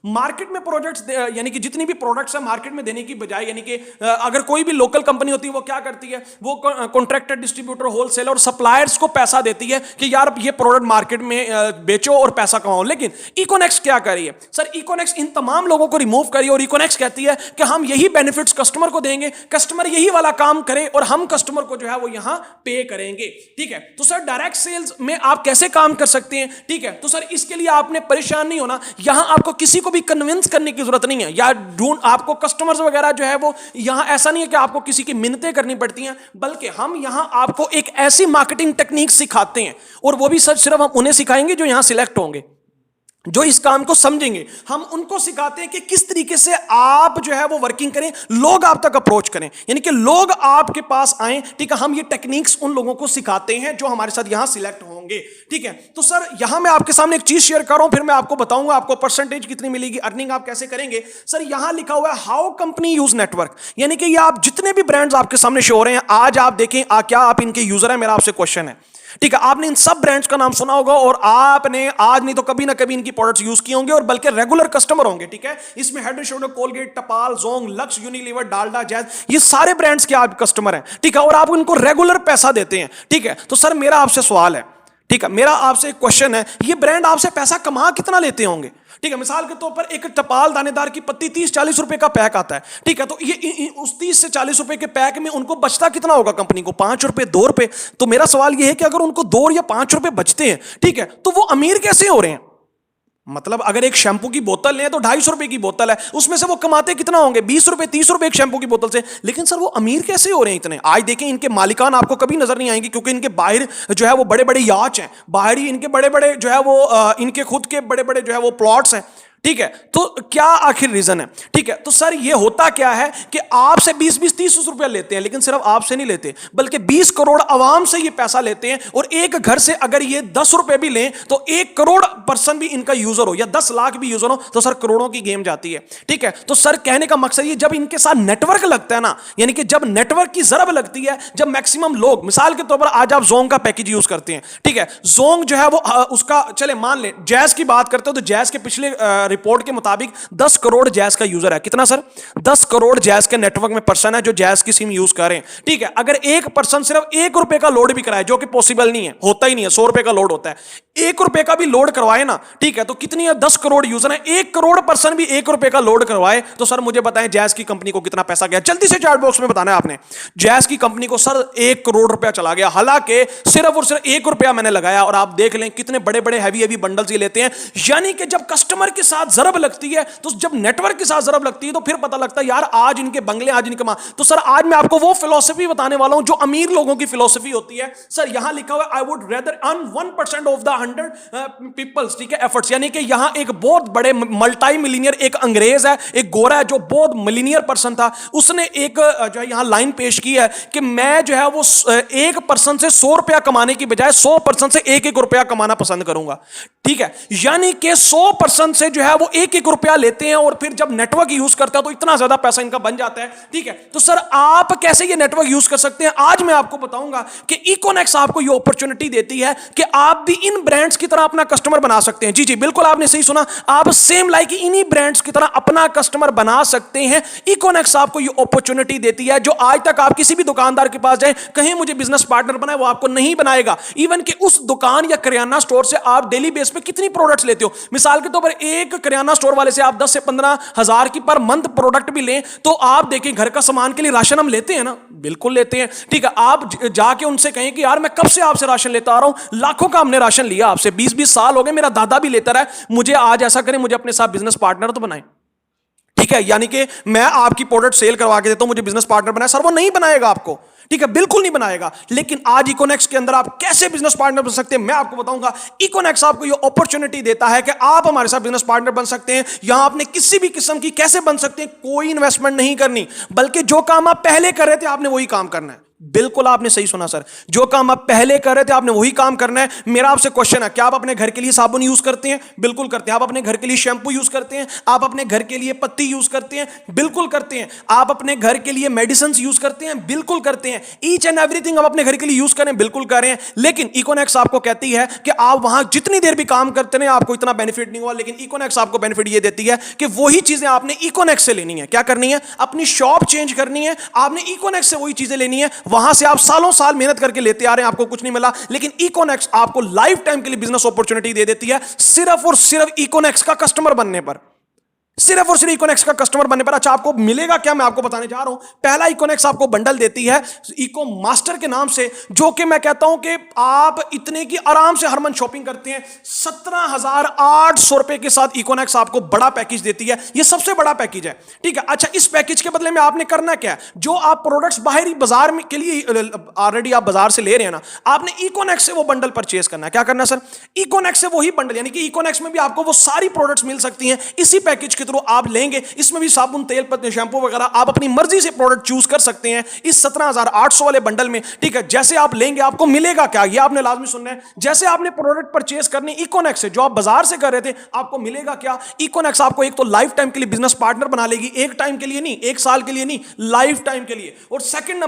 मार्केट में प्रोडक्ट्स यानी कि जितनी भी प्रोडक्ट्स है मार्केट में देने की बजाय, यानी कि अगर कोई भी लोकल कंपनी होती है वो क्या करती है, वो कॉन्ट्रैक्टर, डिस्ट्रीब्यूटर, होलसेलर और सप्लायर्स को पैसा देती है कि यार ये प्रोडक्ट मार्केट में बेचो और पैसा कमाओ। लेकिन इकोनॉमिक्स क्या कर रही है सर, इकोनॉमिक्स इन तमाम लोगों को रिमूव करिए और इकोनॉमिक्स कहती है कि हम यही बेनिफिट्स कस्टमर को देंगे, कस्टमर यही वाला काम करे और हम कस्टमर को जो है वो यहां पे करेंगे, ठीक है। तो सर डायरेक्ट सेल्स में आप कैसे काम कर सकते हैं, ठीक है। तो सर इसके लिए आपने परेशान नहीं होना, यहां आपको किसी को भी कन्विंस करने की जरूरत नहीं है, या आपको कस्टमर्स वगैरह जो है वो यहां ऐसा नहीं है कि आपको किसी की मिन्नतें करनी पड़ती हैं, बल्कि हम यहां आपको एक ऐसी मार्केटिंग टेक्निक सिखाते हैं, और वो भी सर सिर्फ हम उन्हें सिखाएंगे जो यहां सिलेक्ट होंगे, जो इस काम को समझेंगे। हम उनको सिखाते हैं कि किस तरीके से आप जो है वो वर्किंग करें, लोग आप तक अप्रोच करें, यानी कि लोग आपके पास आए, ठीक है। हम ये टेक्निक्स उन लोगों को सिखाते हैं जो हमारे साथ यहां सिलेक्ट होंगे, ठीक है। तो सर यहां मैं आपके सामने एक चीज शेयर कर रहा हूं, फिर मैं आपको बताऊंगा आपको परसेंटेज कितनी मिलेगी, अर्निंग आप कैसे करेंगे। सर यहां लिखा हुआ है हाउ कंपनी यूज नेटवर्क, यानी कि ये आप जितने भी ब्रांड्स आपके सामने शो हो रहे हैं आज आप देखें क्या आप इनके यूजर हैं, मेरा आपसे क्वेश्चन है, ठीक है। आपने इन सब ब्रांड्स का नाम सुना होगा और आपने आज नहीं तो कभी ना कभी इनकी प्रोडक्ट्स यूज किए होंगे और बल्कि रेगुलर कस्टमर होंगे, ठीक है। इसमें हेड एंड शोल्डर, कोलगेट, टपाल, Jong, lux, Unilever, Dalda, jazz, ये सारे ब्रांड्स के आप कस्टमर हैं, ठीक है, और आप इनको रेगुलर पैसा देते हैं, ठीक है। तो सर मेरा आपसे सवाल है, ठीक है, मेरा आपसे एक क्वेश्चन है, ये ब्रांड आपसे पैसा कमा कितना लेते होंगे, ठीक है। मिसाल के तौर पर एक टपाल दानेदार की पत्ती 30-40 रुपए का पैक आता है, ठीक है। तो ये उस 30 से 40 रुपए के पैक में उनको बचता कितना होगा कंपनी को, 5 रुपए, 2 रुपए। तो मेरा सवाल ये है कि अगर उनको 2 या 5 रुपए बचते हैं, ठीक है, तो वो अमीर कैसे हो रहे हैं। मतलब अगर एक शैंपू की बोतल लें तो 250 रुपए की बोतल है, उसमें से वो कमाते कितना होंगे, 20 रुपए, 30 रुपए एक शैंपू की बोतल से। लेकिन सर वो अमीर कैसे हो रहे हैं इतने। आज देखें इनके मालिकान आपको कभी नजर नहीं आएंगे, क्योंकि इनके बाहर जो है वो बड़े बड़े याच हैं, बाहर ही इनके बड़े बड़े जो है वो इनके खुद के बड़े बड़े जो है वो प्लॉट्स हैं, ठीक है। तो क्या आखिर रीजन है, ठीक है। तो सर ये होता क्या है कि आपसे 20-20, 30 रुपया लेते हैं, लेकिन सिर्फ आपसे नहीं लेते बल्कि 20 करोड़ आवाम से ये पैसा लेते हैं। और एक घर से अगर ये 10 रुपए भी लें तो 1 करोड़ पर्सन भी इनका यूजर हो या 10 लाख भी यूजर हो तो सर करोड़ों की गेम जाती है, ठीक है। तो सर कहने का मकसद ये, जब इनके साथ नेटवर्क लगता है ना, यानी कि जब नेटवर्क की जरब लगती है, जब मैक्सिमम लोग, मिसाल के तौर पर आज आप जोंग का पैकेज यूज करते हैं, ठीक है। जोंग जो है वो उसका चले मान ले जैज की बात करते हो तो जैज के पिछले रिपोर्ट के मुताबिक 10 करोड़ जैज का यूजर है। कितना सर, 10 करोड़ जैज के नेटवर्क में पर्सन है जो जैज की सिम यूज कर रहे हैं, ठीक है। अगर एक पर्सन सिर्फ 1 रुपए का लोड भी कराए, जो कि पॉसिबल नहीं है, होता ही नहीं है, 100 रुपए का लोड होता है, 1 रुपए का भी लोड करवाए ना, ठीक है, तो कितनी है, 10 करोड़ यूजर है, 1 करोड़ पर्सन भी 1 रुपए का लोड करवाए तो सर मुझे बताएं जैस की कंपनी को कितना पैसा गया, जल्दी से चैट बॉक्स में बताना है आपने। जैस की कंपनी को सर 1 करोड़ रुपया चला गया, हालांकि सिर्फ और सिर्फ 1 रुपया मैंने लगाया, और आप देख लें कितने बड़े बड़े हैवी बंडल्स ये लेते हैं। यानी कि जब कस्टमर के साथ जरब लगती है, तो जब नेटवर्क के साथ जरब लगती है, तो फिर पता लगता है यार आज इनके बंगले, आज इनके मां। तो सर आज मैं आपको वो फिलॉसफी बताने वाला हूं जो अमीर लोगों की फिलॉसफी होती है। सर यहां लिखा हुआ I would rather earn 1% of the 100 peoples, ठीक है, एफर्ट्स। यानी कि यहां एक बहुत बड़े मल्टी मिलीनियर, एक अंग्रेज है, एक गोरा है जो बहुत मिलीनियर पर्सन था, उसने एक जो है यहां लाइन पेश की है कि मैं जो है वो 1% से 100 रुपया कमाने की बजाय 100% से 1 रुपया कमाना पसंद करूंगा, ठीक है। यानी कि 100% से जो है वो 1 रुपया लेते हैं, और फिर जब नेटवर्क यूज करता है तो इतना ज्यादा पैसा इनका बन जाता है, ठीक है। तो सर आप कैसे ये नेटवर्क यूज कर सकते हैं, आज मैं आपको बताऊंगा कि इकोनेक्स आपको ये अपॉर्चुनिटी देती है कि आप भी इन ब्रांड्स की तरह अपना कस्टमर बना सकते हैं। जी जी बिल्कुल आपने सही सुना, आप सेम लाइक इन्हीं ब्रांड्स की तरह अपना कस्टमर बना सकते हैं। इकोनेक्स आपको ये अपॉर्चुनिटी देती है जो आज तक आप किसी भी दुकानदार के पास जाए, कहीं मुझे बिजनेस पार्टनर बनाए, वो आपको नहीं बनाएगा। इवन कि उस दुकान या किराना स्टोर से आप डेली बेस पे कितनी प्रोडक्ट्स लेते हो, मिसाल के तौर पर एक किराना स्टोर वाले से आप 10 से 15 हजार की पर मंथ प्रोडक्ट भी लें, तो आप देखें घर का सामान के लिए राशन हम लेते हैं ना, बिल्कुल लेते हैं, ठीक है। आप जाके उनसे कहें कि यार मैं कब से आपसे राशन लेता आ रहा हूं, लाखों का हमने राशन लिया आपसे, 20-20 साल हो गए, मेरा दादा भी लेता रहा है, मुझे आज ऐसा करें, मुझे अपने साथ बिजनेस पार्टनर तो बनाएं, ठीक है। यानी कि मैं आपकी प्रोडक्ट सेल करवा के देता हूं, मुझे बिजनेस पार्टनर बनाए, सर वो नहीं बनाएगा आपको, ठीक है, बिल्कुल नहीं बनाएगा। लेकिन आज इकोनेक्स के अंदर आप कैसे बिजनेस पार्टनर बन सकते हैं मैं आपको बताऊंगा। इकोनेक्स आपको ये अपॉर्चुनिटी देता है कि आप हमारे साथ बिजनेस पार्टनर बन सकते हैं। यहां आपने किसी भी किस्म की कैसे बन सकते हैं, कोई इन्वेस्टमेंट नहीं करनी, बल्कि जो काम आप पहले कर रहे थे आपने वही काम करना है। बिल्कुल आपने सही सुना सर, जो काम आप पहले कर रहे थे आपने वही काम करना है। मेरा आपसे क्वेश्चन है, क्या आप अपने घर के लिए साबुन यूज करते हैं? बिल्कुल करते हैं। आप अपने घर के लिए शैंपू यूज करते हैं? आप अपने घर के लिए पत्ती यूज करते हैं? बिल्कुल करते हैं। आप अपने घर के लिए मेडिसिन यूज करते हैं? बिल्कुल करते हैं। ईच एंड एवरीथिंग आप अपने घर के लिए यूज करें, बिल्कुल कर रहे हैं। लेकिन इकोनेक्स आपको कहती है कि आप वहां जितनी देर भी काम करते हैं आपको इतना बेनिफिट नहीं हुआ, लेकिन इकोनेक्स आपको बेनिफिट ये देती है कि वही चीजें आपने इकोनेक्स से लेनी है। क्या करनी है? अपनी शॉप चेंज करनी है, आपने इकोनेक्स से वही चीजें लेनी है। वहां से आप सालों साल मेहनत करके लेते आ रहे हैं, आपको कुछ नहीं मिला, लेकिन इकोनेक्स आपको लाइफ टाइम के लिए बिजनेस अपॉर्चुनिटी दे देती है, सिर्फ और सिर्फ इकोनेक्स का कस्टमर बनने पर, सिर्फ और सिर्फ इकोनेक्स का कस्टमर बनने पर। अच्छा आपको मिलेगा क्या, मैं आपको बताने जा रहा हूं। पहला इकोनेक्स आपको बंडल देती है इको मास्टर के नाम से, जो कि मैं कहता हूं कि आप इतने की आराम से हर मंथ शॉपिंग करते हैं। 17,800 रुपए के साथ इकोनेक्स आपको बड़ा पैकेज देती है, यह सबसे बड़ा पैकेज है, ठीक है। अच्छा इस पैकेज के बदले में आपने करना क्या है, जो आप प्रोडक्ट्स बाहरी बाजार में के लिए ऑलरेडी आप बाजार से ले रहे हैं ना, आपने इकोनेक्स से वो बंडल परचेज करना है। क्या करना है सर? इकोनेक्स से वही बंडल, यानी कि इकोनेक्स में भी आपको वो सारी प्रोडक्ट्स मिल सकती हैं इसी पैकेज के थ्रू आप लेंगे। इसमें भी साबुन, तेल, पत्ते, शैंपू वगैरह आप अपनी मर्जी से प्रोडक्ट चूज कर सकते हैं इस 17,800 वाले बंडल में, ठीक है। जैसे आप लेंगे आपको मिलेगा क्या, ये आपने लाजमी सुनना है। जैसे आपने प्रोडक्ट परचेज करने इकोनेक्स से, जो आप बाजार से कर रहे थे, आपको मिलेगा क्या? इकोनेक्स आपको एक तो लाइफ टाइम के लिए बिजनेस पार्टनर बना लेगी, एक टाइम के लिए नहीं, एक साल के लिए नहीं, लाइफ टाइम के लिए। और सेकंड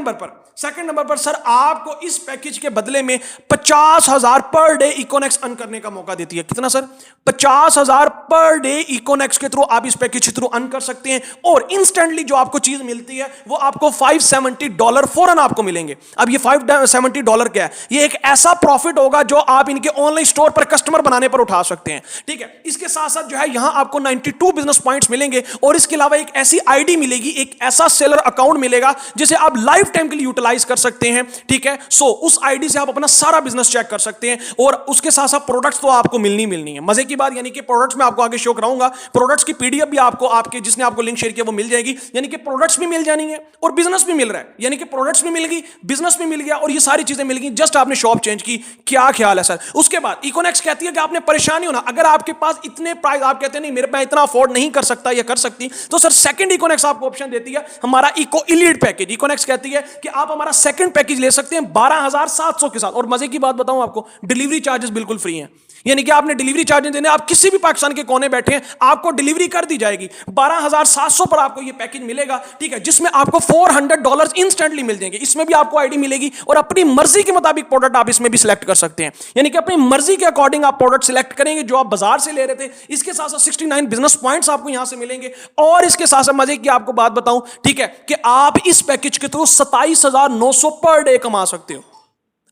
नंबर पर सर आपको इस पैकेज के बदले में 50,000 पर डे इकोनेक्स अर्न करने का मौका देती है। कितना सर? 50,000 पर डे इकोनेक्स के थ्रू आप इस पैकेज के थ्रू अर्न कर सकते हैं, और इंस्टेंटली जो आपको चीज मिलती है वो आपको $570 फौरन आपको मिलेंगे। अब ये $570 क्या है? ये एक ऐसा प्रॉफिट होगा जो आप इनके ऑनलाइन स्टोर पर कस्टमर बनाने पर उठा सकते हैं, ठीक है। इसके साथ साथ जो है यहां आपको 92 बिजनेस पॉइंट्स मिलेंगे, और इसके अलावा एक ऐसी आईडी मिलेगी, एक ऐसा सेलर अकाउंट मिलेगा जिसे आप लाइफ टाइम के लिए यूटिलाइज कर सकते हैं, ठीक है। सो उस आईडी से आप अपना सारा बिजनेस चेक कर सकते हैं, और उसके साथ साथ प्रोडक्ट्स तो आपको मिलनी है। मजे की बात, यानी कि प्रोडक्ट्स में आपको आगे शो कराऊंगा, प्रोडक्ट्स की पीडीएफ भी आपको आपके जिसने आपको लिंक शेयर किया वो मिल जाएगी। यानी कि प्रोडक्ट्स भी मिल जानी है और बिजनेस भी मिल रहा है, यानी कि प्रोडक्ट्स भी मिल गई, बिजनेस भी मिल गया, और ये सारी चीजें मिल गई, जस्ट आपने शॉप चेंज की। क्या ख्याल है सर? उसके बाद इकोनेक्स कहती है कि आपने परेशानी होना, अगर आपके पास इतने प्राइस, आप कहते हैं नहीं मेरे पास इतना अफोर्ड नहीं कर सकता या कर सकती, तो सर सेकंड इकोनेक्स आपको ऑप्शन देती है हमारा इको इलीट पैकेज। इकोनेक्स कहती है कि आप हमारा सेकंड पैकेज ले सकते हैं 12,700 के साथ, और मजे की बात बताऊं आपको, डिलीवरी चार्जेस बिल्कुल फ्री हैं। यानी कि आपने डिलीवरी चार्जेस देने, आप किसी भी पाकिस्तान के कोने बैठे हैं आपको डिलीवरी कर दी जाएगी। 12,700 पर आपको ये पैकेज मिलेगा, ठीक है, जिसमें आपको $400 इंस्टेंटली मिल जाएंगे। इसमें भी आपको आईडी मिलेगी, और अपनी मर्जी के मुताबिक प्रोडक्ट आप इसमें भी सिलेक्ट कर सकते हैं, यानी कि अपनी मर्जी के अकॉर्डिंग आप प्रोडक्ट सिलेक्ट करेंगे जो आप बाजार से ले रहे थे। इसके साथ साथ 69 बिजनेस पॉइंट्स आपको यहां से मिलेंगे, और इसके साथ साथ मजे की आपको बात बताऊं, ठीक है, कि आप इस पैकेज के थ्रू 27,900 पर डे कमा सकते हो।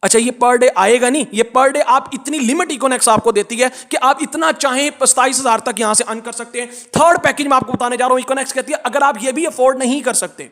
अच्छा, ये पर डे आएगा नहीं, ये पर डे आप इतनी लिमिट इकोनेक्स आपको देती है कि आप इतना चाहें 27,000 तक यहां से अर्न कर सकते हैं। थर्ड पैकेज में आपको बताने जा रहा हूं, इकोनेक्स कहती है अगर आप ये भी अफोर्ड नहीं कर सकते,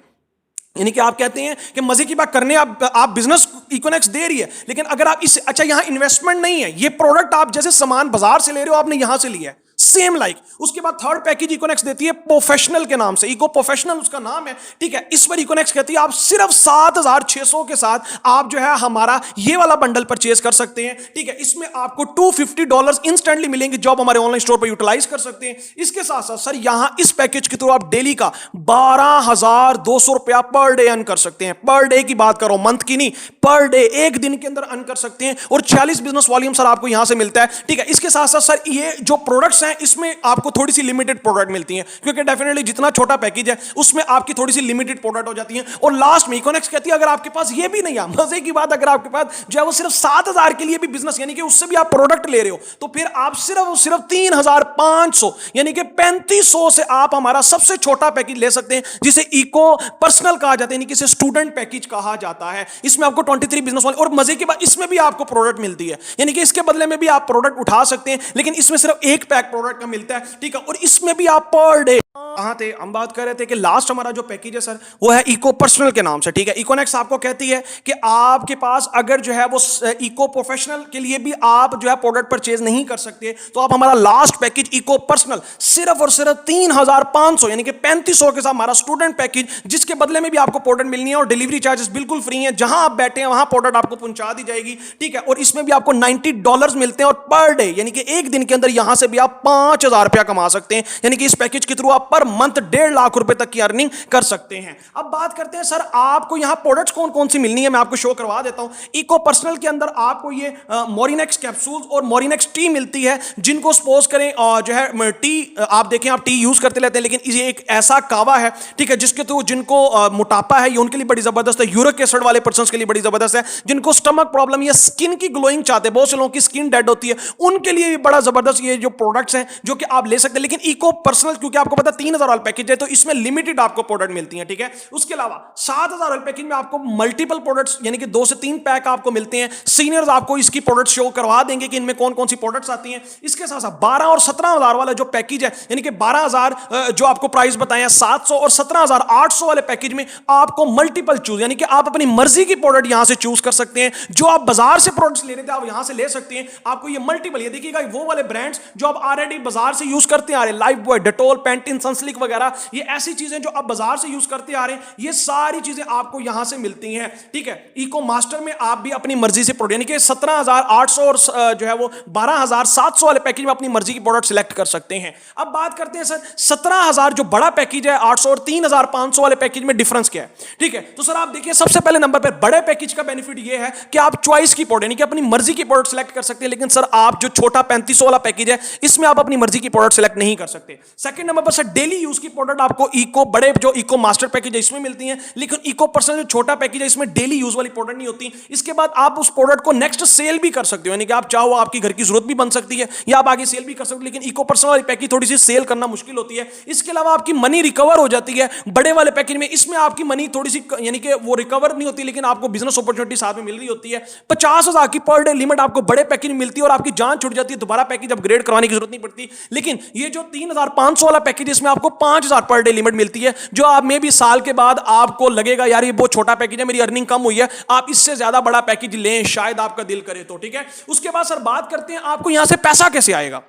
यानी कि आप कहते हैं कि मजे की बात करने आप बिजनेस इकोनेक्स दे रही है, लेकिन अगर आप इस अच्छा यहां इन्वेस्टमेंट नहीं है, ये प्रोडक्ट आप जैसे सामान बाजार से ले रहे हो आपने यहां से लिया है सेम लाइक। उसके बाद थर्ड पैकेज इकोनेक्स देती है प्रोफेशनल के नाम से, इको प्रोफेशनल उसका नाम है, ठीक है। इस पर इकोनेक्स कहती है आप सिर्फ 7,600 के साथ आप जो है हमारा ये वाला बंडल परचेज कर सकते हैं, ठीक है। इसमें आपको $250 इंस्टेंटली मिलेंगे जो आप हमारे ऑनलाइन स्टोर पर यूटिलाइज कर सकते हैं। इसके साथ साथ सर यहां इस पैकेज के थ्रू आप डेली का 12,200 रुपया पर डे अर्न कर सकते हैं। पर डे की बात करो, मंथ की नहीं, पर डे एक दिन के अंदर अर्न कर सकते हैं, और 40 बिजनेस वॉल्यूम सर आपको यहां से मिलता है, ठीक है। इसके साथ साथ सर ये जो प्रोडक्ट्स हैं इसमें आपको थोड़ी सी लिमिटेड प्रोडक्ट मिलती हैं, क्योंकि डेफिनेटली जितना छोटा पैकेज है उसमें आपकी थोड़ी सी लिमिटेड प्रोडक्ट हो जाती है। और लास्ट में इकोनेक्स कहती है अगर आपके पास ये भी नहीं है, मजे की बात, अगर आपके पास जो है वो सिर्फ 7,000 के लिए भी बिजनेस, यानी कि उससे भी आप प्रोडक्ट ले रहे हो, तो फिर आप सिर्फ 3,500 यानी कि 3,500 से आप हमारा सबसे छोटा पैकेज ले सकते हैं, जिसे इको पर्सनल कहा जाता है, यानी कि इसे स्टूडेंट पैकेज कहा जाता है। इसमें आपको 23 बिजनेस वाले, और मजे की बात इसमें भी आपको प्रोडक्ट मिलती है, यानी कि इसके बदले में भी आप प्रोडक्ट उठा सकते हैं, लेकिन इसमें सिर्फ एक पैक प्रोडक्ट का मिलता है, ठीक है। और इसमें भी आप पर डे कहां थे, हम बात कर रहे थे कि लास्ट हमारा जो पैकेज है सर वो है इको पर्सनल के नाम से, ठीक है। इकोनेक्स आपको कहती है कि आपके पास अगर जो है वो इको प्रोफेशनल के लिए भी आप जो है प्रोडक्ट परचेज नहीं कर सकते, तो आप हमारा लास्ट पैकेज इको पर्सनल सिर्फ और सिर्फ 3,500 यानी कि 3,500 के साथ हमारा स्टूडेंट पैकेज, जिसके बदले में भी आपको प्रोडक्ट मिलनी है और डिलीवरी चार्जेस बिल्कुल फ्री है, जहां आप बैठे हैं वहां प्रोडक्ट आपको पहुंचा दी जाएगी, ठीक है। और इसमें भी आपको $90 मिलते हैं, और पर डे यानी कि एक दिन के अंदर यहां से भी आप 5,000 रुपया कमा सकते हैं, यानी कि इस पैकेज के थ्रू आप पर मंथ 1.5 लाख रुपए तक की अर्निंग कर सकते हैं। अब बात करते हैं सर आपको यहां प्रोडक्ट्स कौन कौन सी मिलनी है, मैं आपको शो करवा देता हूं। इको पर्सनल के अंदर आपको ये मोरिनेक्स कैप्सूल्स और मोरिनेक्स टी मिलती है, जिनको सपोज करें जो है टी, आप देखें आप टी यूज करते रहते हैं, लेकिन ये एक ऐसा कावा है, ठीक है, जिसके थ्रू जिनको मोटापा है ये उनके लिए बड़ी जबरदस्त है, यूरिक एसिड वाले पर्सन के लिए बड़ी जबरदस्त है, जिनको स्टमक प्रॉब्लम या स्किन की ग्लोइंग चाहते हैं, बहुत से लोगों की स्किन डेड होती है, उनके लिए भी बड़ा जबरदस्त ये जो प्रोडक्ट्स हैं जो कि आप ले सकते हैं। लेकिन इको पर्सनल क्योंकि आपको पता 3,000 वाला पैकेज है, तो इसमें लिमिटेड आपको प्रोडक्ट मिलती हैं, ठीक है। उसके अलावा 7,000 वाले पैकेज में आपको मल्टीपल प्रोडक्ट्स यानी कि 2 से 3 पैक आपको मिलते हैं। सीनियर्स आपको इसकी प्रोडक्ट शो करवा देंगे कि इनमें कौन कौन सी प्रोडक्ट्स आती हैं। इसके साथ साथ 12 और 17,000 वाला जो पैकेज है, यानी कि 12,000 जो आपको प्राइस बताया 700 और 17,800 वाले पैकेज में आपको मल्टीपल चूज, यानी कि आप अपनी मर्जी की प्रोडक्ट यहां से चूज कर सकते हैं। जो आप बाजार से प्रोडक्ट्स ले रहे थे आप यहां से ले सकते हैं। आपको ये मल्टीपल, ये देखिएगा वो वाले ब्रांड्स जो आप ऑलरेडी बाजार से यूज करते आ रहे, life boy, Dettol, Pantene, Sunsilk वगैरह, ये ऐसी चीजें जो आप बाजार से यूज करते आ रहे हैं, ये सारी चीजें आपको यहां से मिलती हैं, ठीक है। इको मास्टर में आप भी अपनी मर्जी से प्रोडक्ट, यानी कि 17,800 और जो है वो 12,700 वाले पैकेज में अपनी मर्जी की प्रोडक्ट सिलेक्ट कर सकते हैं। अब बात करते हैं सर 17,000 जो बड़ा पैकेज है 800 और 3,500 वाले पैकेज में डिफरेंस क्या है, ठीक है। तो सर आप देखिए सबसे पहले नंबर पर बड़े पैकेज का बेनिफिट ये है कि आप चॉइस की प्रोडक्ट यानी कि अपनी मर्जी की प्रोडक्ट सिलेक्ट कर सकते हैं, लेकिन सर आप जो छोटा 3,500 वाला पैकेज है इसमें आप अपनी मर्जी की प्रोडक्ट सिलेक्ट नहीं कर सकते। सेकंड नंबर पर सर डेली यूज की प्रोडक्ट आपको इको बड़े जो इको मास्टर पैकेज है इसमें मिलती हैं, लेकिन इको पर्सनल जो छोटा पैकेज है इसमें डेली यूज वाली प्रोडक्ट नहीं होती। इसके बाद आप उस प्रोडक्ट को नेक्स्ट सेल भी कर सकते हो, यानी कि आप चाहो आपकी घर की जरूरत भी बन सकती है या आप आगे सेल भी कर सकते हो, लेकिन इको पर्सनल वाली पैकेज थोड़ी सी सेल करना मुश्किल होती है। इसके अलावा आपकी मनी रिकवर हो जाती है बड़े वाले पैकेज में, इसमें आपकी मनी थोड़ी सी यानी कि वो रिकवर नहीं होती, लेकिन आपको बिजनेस अपॉर्चुनिटी साथ में मिल रही होती है। 50,000 की पर डे लिमिट आपको बड़े पैकेज में मिलती है और आपकी जान छूट जाती है, दोबारा पैकेज अपग्रेड करवाने की जरूरत नहीं पड़ती। लेकिन ये जो 3,500 वाला पैकेज इसमें आपको 5,000 पर डे लिमिट मिलती है, जो आप में भी साल के बाद आपको लगेगा यार ये बहुत छोटा पैकेज है, मेरी अर्निंग कम हुई है, आप इससे ज्यादा बड़ा पैकेज लें शायद आपका दिल करे तो, ठीक है। उसके बाद सर बात करते हैं आपको यहां से पैसा कैसे आएगा,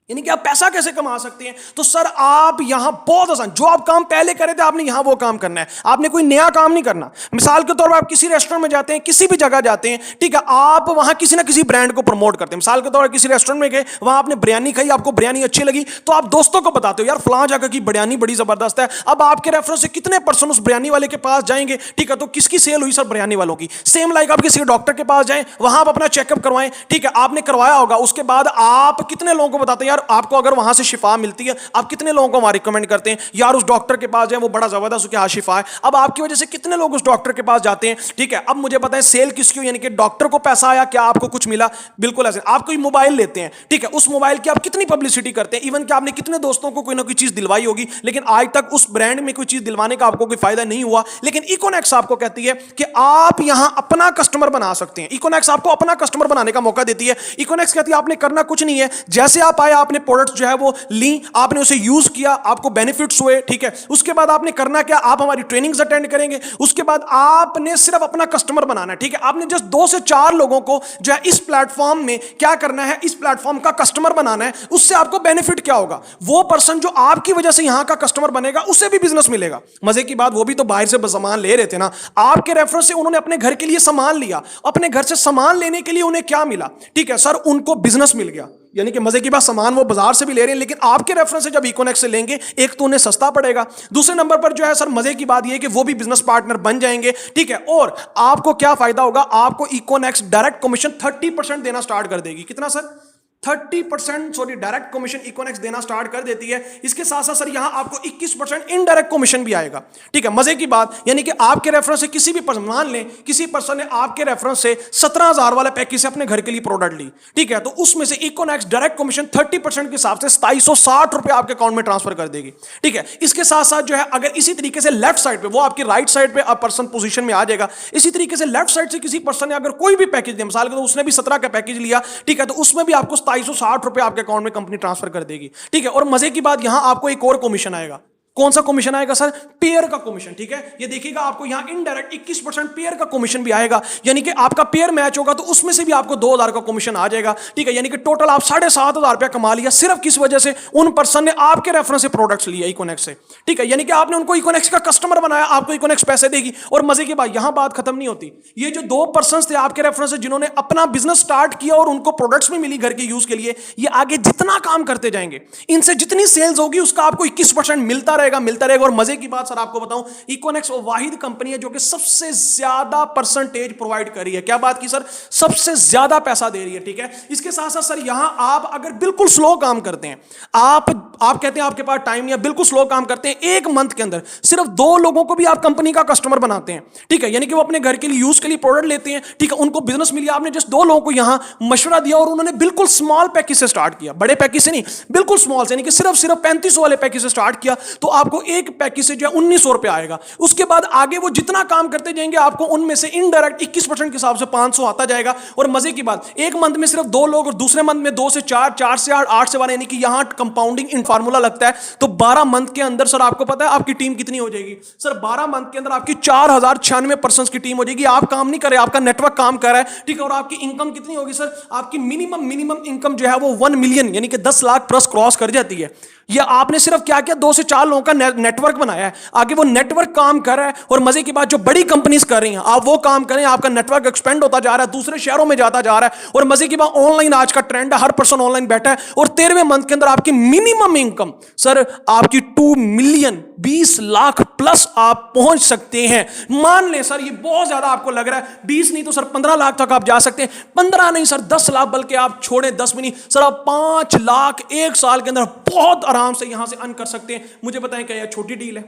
यानी कि आप पैसा कैसे कमा सकते हैं। तो सर आप यहां बहुत आसान, जो आप काम पहले करे थे आपने यहां वो काम करना है, आपने कोई नया काम नहीं करना। मिसाल के तौर पर आप किसी रेस्टोरेंट में जाते हैं, किसी भी जगह जाते हैं, ठीक है, आप वहां किसी ना किसी ब्रांड को प्रमोट करते हैं। मिसाल के तौर पर किसी रेस्टोरेंट में गए, वहां आपने बिरयानी खाई, आपको बिरयानी अच्छी लगी, तो आप दोस्तों को बताते हो यार फलां जगह की बिरयानी बड़ी जबरदस्त है। अब आपके रेफरेंस से कितने पर्सन उस बिरयानी वाले के पास जाएंगे, ठीक है, तो किसकी सेल हुई सर, बिरयानी वालों की। सेम लाइक आप किसी डॉक्टर के पास जाएं, वहां आप अपना चेकअप करवाएं, ठीक है, आपने करवाया होगा, उसके बाद आप कितने लोगों को बताते हैं यार आपको अगर वहां से शिफा मिलती है, आप कितने लोगों को वहां रिकमेंड करते हैं यार उस डॉक्टर के पास जाए, वो बड़ा जबरदस्त उसके हाथ शिफा है। अब आपकी वजह से कितने लोग उस डॉक्टर के पास जाते हैं, ठीक है। अब मुझे पता है सेल किसकी हुई, यानी कि डॉक्टर को पैसा आया, क्या आपको कुछ मिला? बिल्कुल ऐसे। आप कोई मोबाइल लेते हैं, ठीक है, उस मोबाइल की आप कितनी पब्लिसिटी करते हैं, इवन कि आपने कितने दोस्तों को कोई ना कोई चीज दिलवाई होगी, लेकिन आज तक उस ब्रांड में कोई चीज दिलवाने का आपको कोई फायदा नहीं हुआ। लेकिन इकोनॉक्स आपको कहती है कि आप यहां अपना कस्टमर बना सकते हैं। इकोनॉक्स आपको अपना कस्टमर बनाने का मौका देती है। इकोनॉक्स कहती है आपने करना कुछ नहीं है, जैसे आप आए, आपने प्रोडक्ट जो है वो ली, आपने उसे यूज किया, आपको बेनिफिट्स हुए, ठीक है। उसके बाद आपने करना क्या, आप हमारी ट्रेनिंग्स अटेंड करेंगे, उसके बाद आपने सिर्फ अपना कस्टमर बनाना है, ठीक है। आपने जस्ट 2 से 4 लोगों को जो है इस प्लेटफॉर्म में क्या करना है, इस प्लेटफॉर्म का कस्टमर बनाना है। उससे आपको बेनिफिट क्या होगा, वो पर्सन जो आपकी वजह से यहां का कस्टमर बनेगा उसे भी बिजनेस मिलेगा। मजे की बात, वो भी तो बाहर से सामान ले रहे थे ना, आपके रेफरेंस से उन्होंने अपने घर के लिए सामान लिया, अपने घर से सामान लेने के लिए उन्हें क्या मिला, ठीक है सर, उनको बिजनेस मिल गया। यानी कि मजे की बात, सामान वो बाजार से भी ले रहे हैं, लेकिन आपके रेफरेंस से जब इकोनॉक्स से लेंगे, एक तो उन्हें सस्ता पड़ेगा, दूसरे नंबर पर जो है सर मजे की बात ये है कि वो भी बिजनेस पार्टनर बन जाएंगे, ठीक है। और आपको क्या फायदा होगा, आपको इकोनॉक्स डायरेक्ट कमीशन 30% देना स्टार्ट कर देगी। कितना सर? 30% सॉरी डायरेक्ट कमीशन इकोनॉक्स देना स्टार्ट कर देती है। इसके साथ साथ सर यहां आपको 21% इनडायरेक्ट कमीशन भी आएगा, ठीक है। मजे की बात, यानी कि आपके रेफरेंस से किसी भी पर्सन, मान लें किसी पर्सन ने आपके रेफरेंस से 17,000 वाला पैकेज से अपने घर के लिए प्रोडक्ट ली, ठीक है, तो उसमें से इकोनॉक्स डायरेक्ट कमीशन 30% के हिसाब से 2760 रुपए आपके अकाउंट में ट्रांसफर कर देगी, ठीक है। इसके साथ साथ जो है अगर इसी तरीके से लेफ्ट साइड पे, वो आपकी राइट साइड पे पर्सन पोजीशन में आ जाएगा, इसी तरीके से लेफ्ट साइड से किसी पर्सन ने अगर कोई भी पैकेज दिया, मिसाल के तो उसने भी 17 का पैकेज लिया, ठीक है, तो उसमें भी आपको 2760 रुपए आपके अकाउंट में कंपनी ट्रांसफर कर देगी, ठीक है। और मजे की बात, यहां आपको एक और कमीशन आएगा। कौन सा कमीशन आएगा सर? पेयर का कमीशन, ठीक है। ये देखिएगा आपको यहां इनडायरेक्ट 21% पेयर का कमीशन भी आएगा, यानी कि आपका पेयर मैच होगा तो उसमें से भी आपको 2,000 का कमीशन आ जाएगा, ठीक है। यानी कि टोटल आप 7,500 रुपया कमा लिया, सिर्फ किस वजह से, उन पर्सन ने आपके रेफरेंस से प्रोडक्ट्स लिए इकोनॉक्स से, ठीक है। यानी कि आपने उनको इकोनॉक्स का कस्टमर बनाया, आपको इकोनॉक्स पैसे देगी। और मजे की बात, यहां बात खत्म नहीं होती। ये जो 2 पर्सन थे आपके रेफरेंस से जिन्होंने अपना बिजनेस स्टार्ट किया और उनको प्रोडक्ट्स भी मिली घर के यूज के लिए, ये आगे जितना काम करते जाएंगे, इनसे जितनी सेल्स होगी उसका आपको 21% मिलता रहेगा। और मजे की बात सर आपको बताऊं, इकोनॉक्स वो वाहिद कंपनी है जो कि सबसे ज्यादा परसेंटेज प्रोवाइड कर रही है। क्या बात की सर? सबसे ज्यादा पैसा दे रही है, ठीक है। इसके साथ साथ सर यहां आप अगर बिल्कुल स्लो काम करते हैं, आप कहते हैं आपके पास टाइम, या बिल्कुल स्लो काम करते हैं, 1 मंथ के अंदर सिर्फ 2 लोगों को भी आप कंपनी का कस्टमर बनाते हैं, ठीक है। यानी कि वो अपने घर के लिए यूज के लिए प्रोडक्ट लेते हैं, ठीक है, उनको बिजनेस मिल गया, आपने जस्ट 2 लोगों को यहां मशवरा दिया और उन्होंने बिल्कुल स्मॉल पैकेज से स्टार्ट किया, बड़े पैकेज से नहीं, बिल्कुल स्मॉल से, यानी कि सिर्फ 3500 वाले पैकेज से स्टार्ट किया, तो आपको एक पैकेज से जो है 1900 रुपए आएगा। उसके बाद आगे वो जितना काम करते जाएंगे आपको उनमें से इनडायरेक्ट 21% के हिसाब से 500 आता जाएगा। और मजे की बात, एक मंथ में सिर्फ 2 लोग और दूसरे मंथ में 2 से 4, 4 से 8, 8 से 12, यानी कि यहां कंपाउंडिंग इन फार्मूला लगता है। तो 12 मंथ के अंदर सर आपको पता है आपकी टीम कितनी हो जाएगी सर? 12 मंथ के अंदर आपकी 4096 पर्सन की टीम हो जाएगी। आप काम नहीं कर रहे, आपका नेटवर्क काम कर रहा है, ठीक है। और आपकी इनकम कितनी होगी सर? आपकी मिनिमम इनकम जो है वो 1 मिलियन यानी कि 10 लाख प्लस क्रॉस कर जाती है। ये आपने सिर्फ क्या किया, 2 से 4 लोगों का नेटवर्क बनाया है, आगे वो नेटवर्क काम कर रहा है। और मजे की बात, जो बड़ी कंपनीज कर रही हैं, आप वो काम करें, आपका नेटवर्क एक्सपेंड होता जा रहा है, दूसरे शहरों में जाता जा रहा है। और मजे की बात, ऑनलाइन आज का ट्रेंड है, हर पर्सन ऑनलाइन बैठा है। और 13वें मंथ के अंदर आपकी मिनिमम इनकम सर आपकी 2 मिलियन 20 लाख प्लस आप पहुंच सकते हैं। मान लें सर ये बहुत ज्यादा आपको लग रहा है, 20 नहीं तो सर 15 लाख तक आप जा सकते हैं। 15 नहीं सर 10 लाख, बल्कि आप छोड़ें 10 भी नहीं सर, आप 5 लाख 1 साल के अंदर बहुत आराम से यहां से अर्न कर सकते हैं। मुझे बताएं क्या यह छोटी डील है?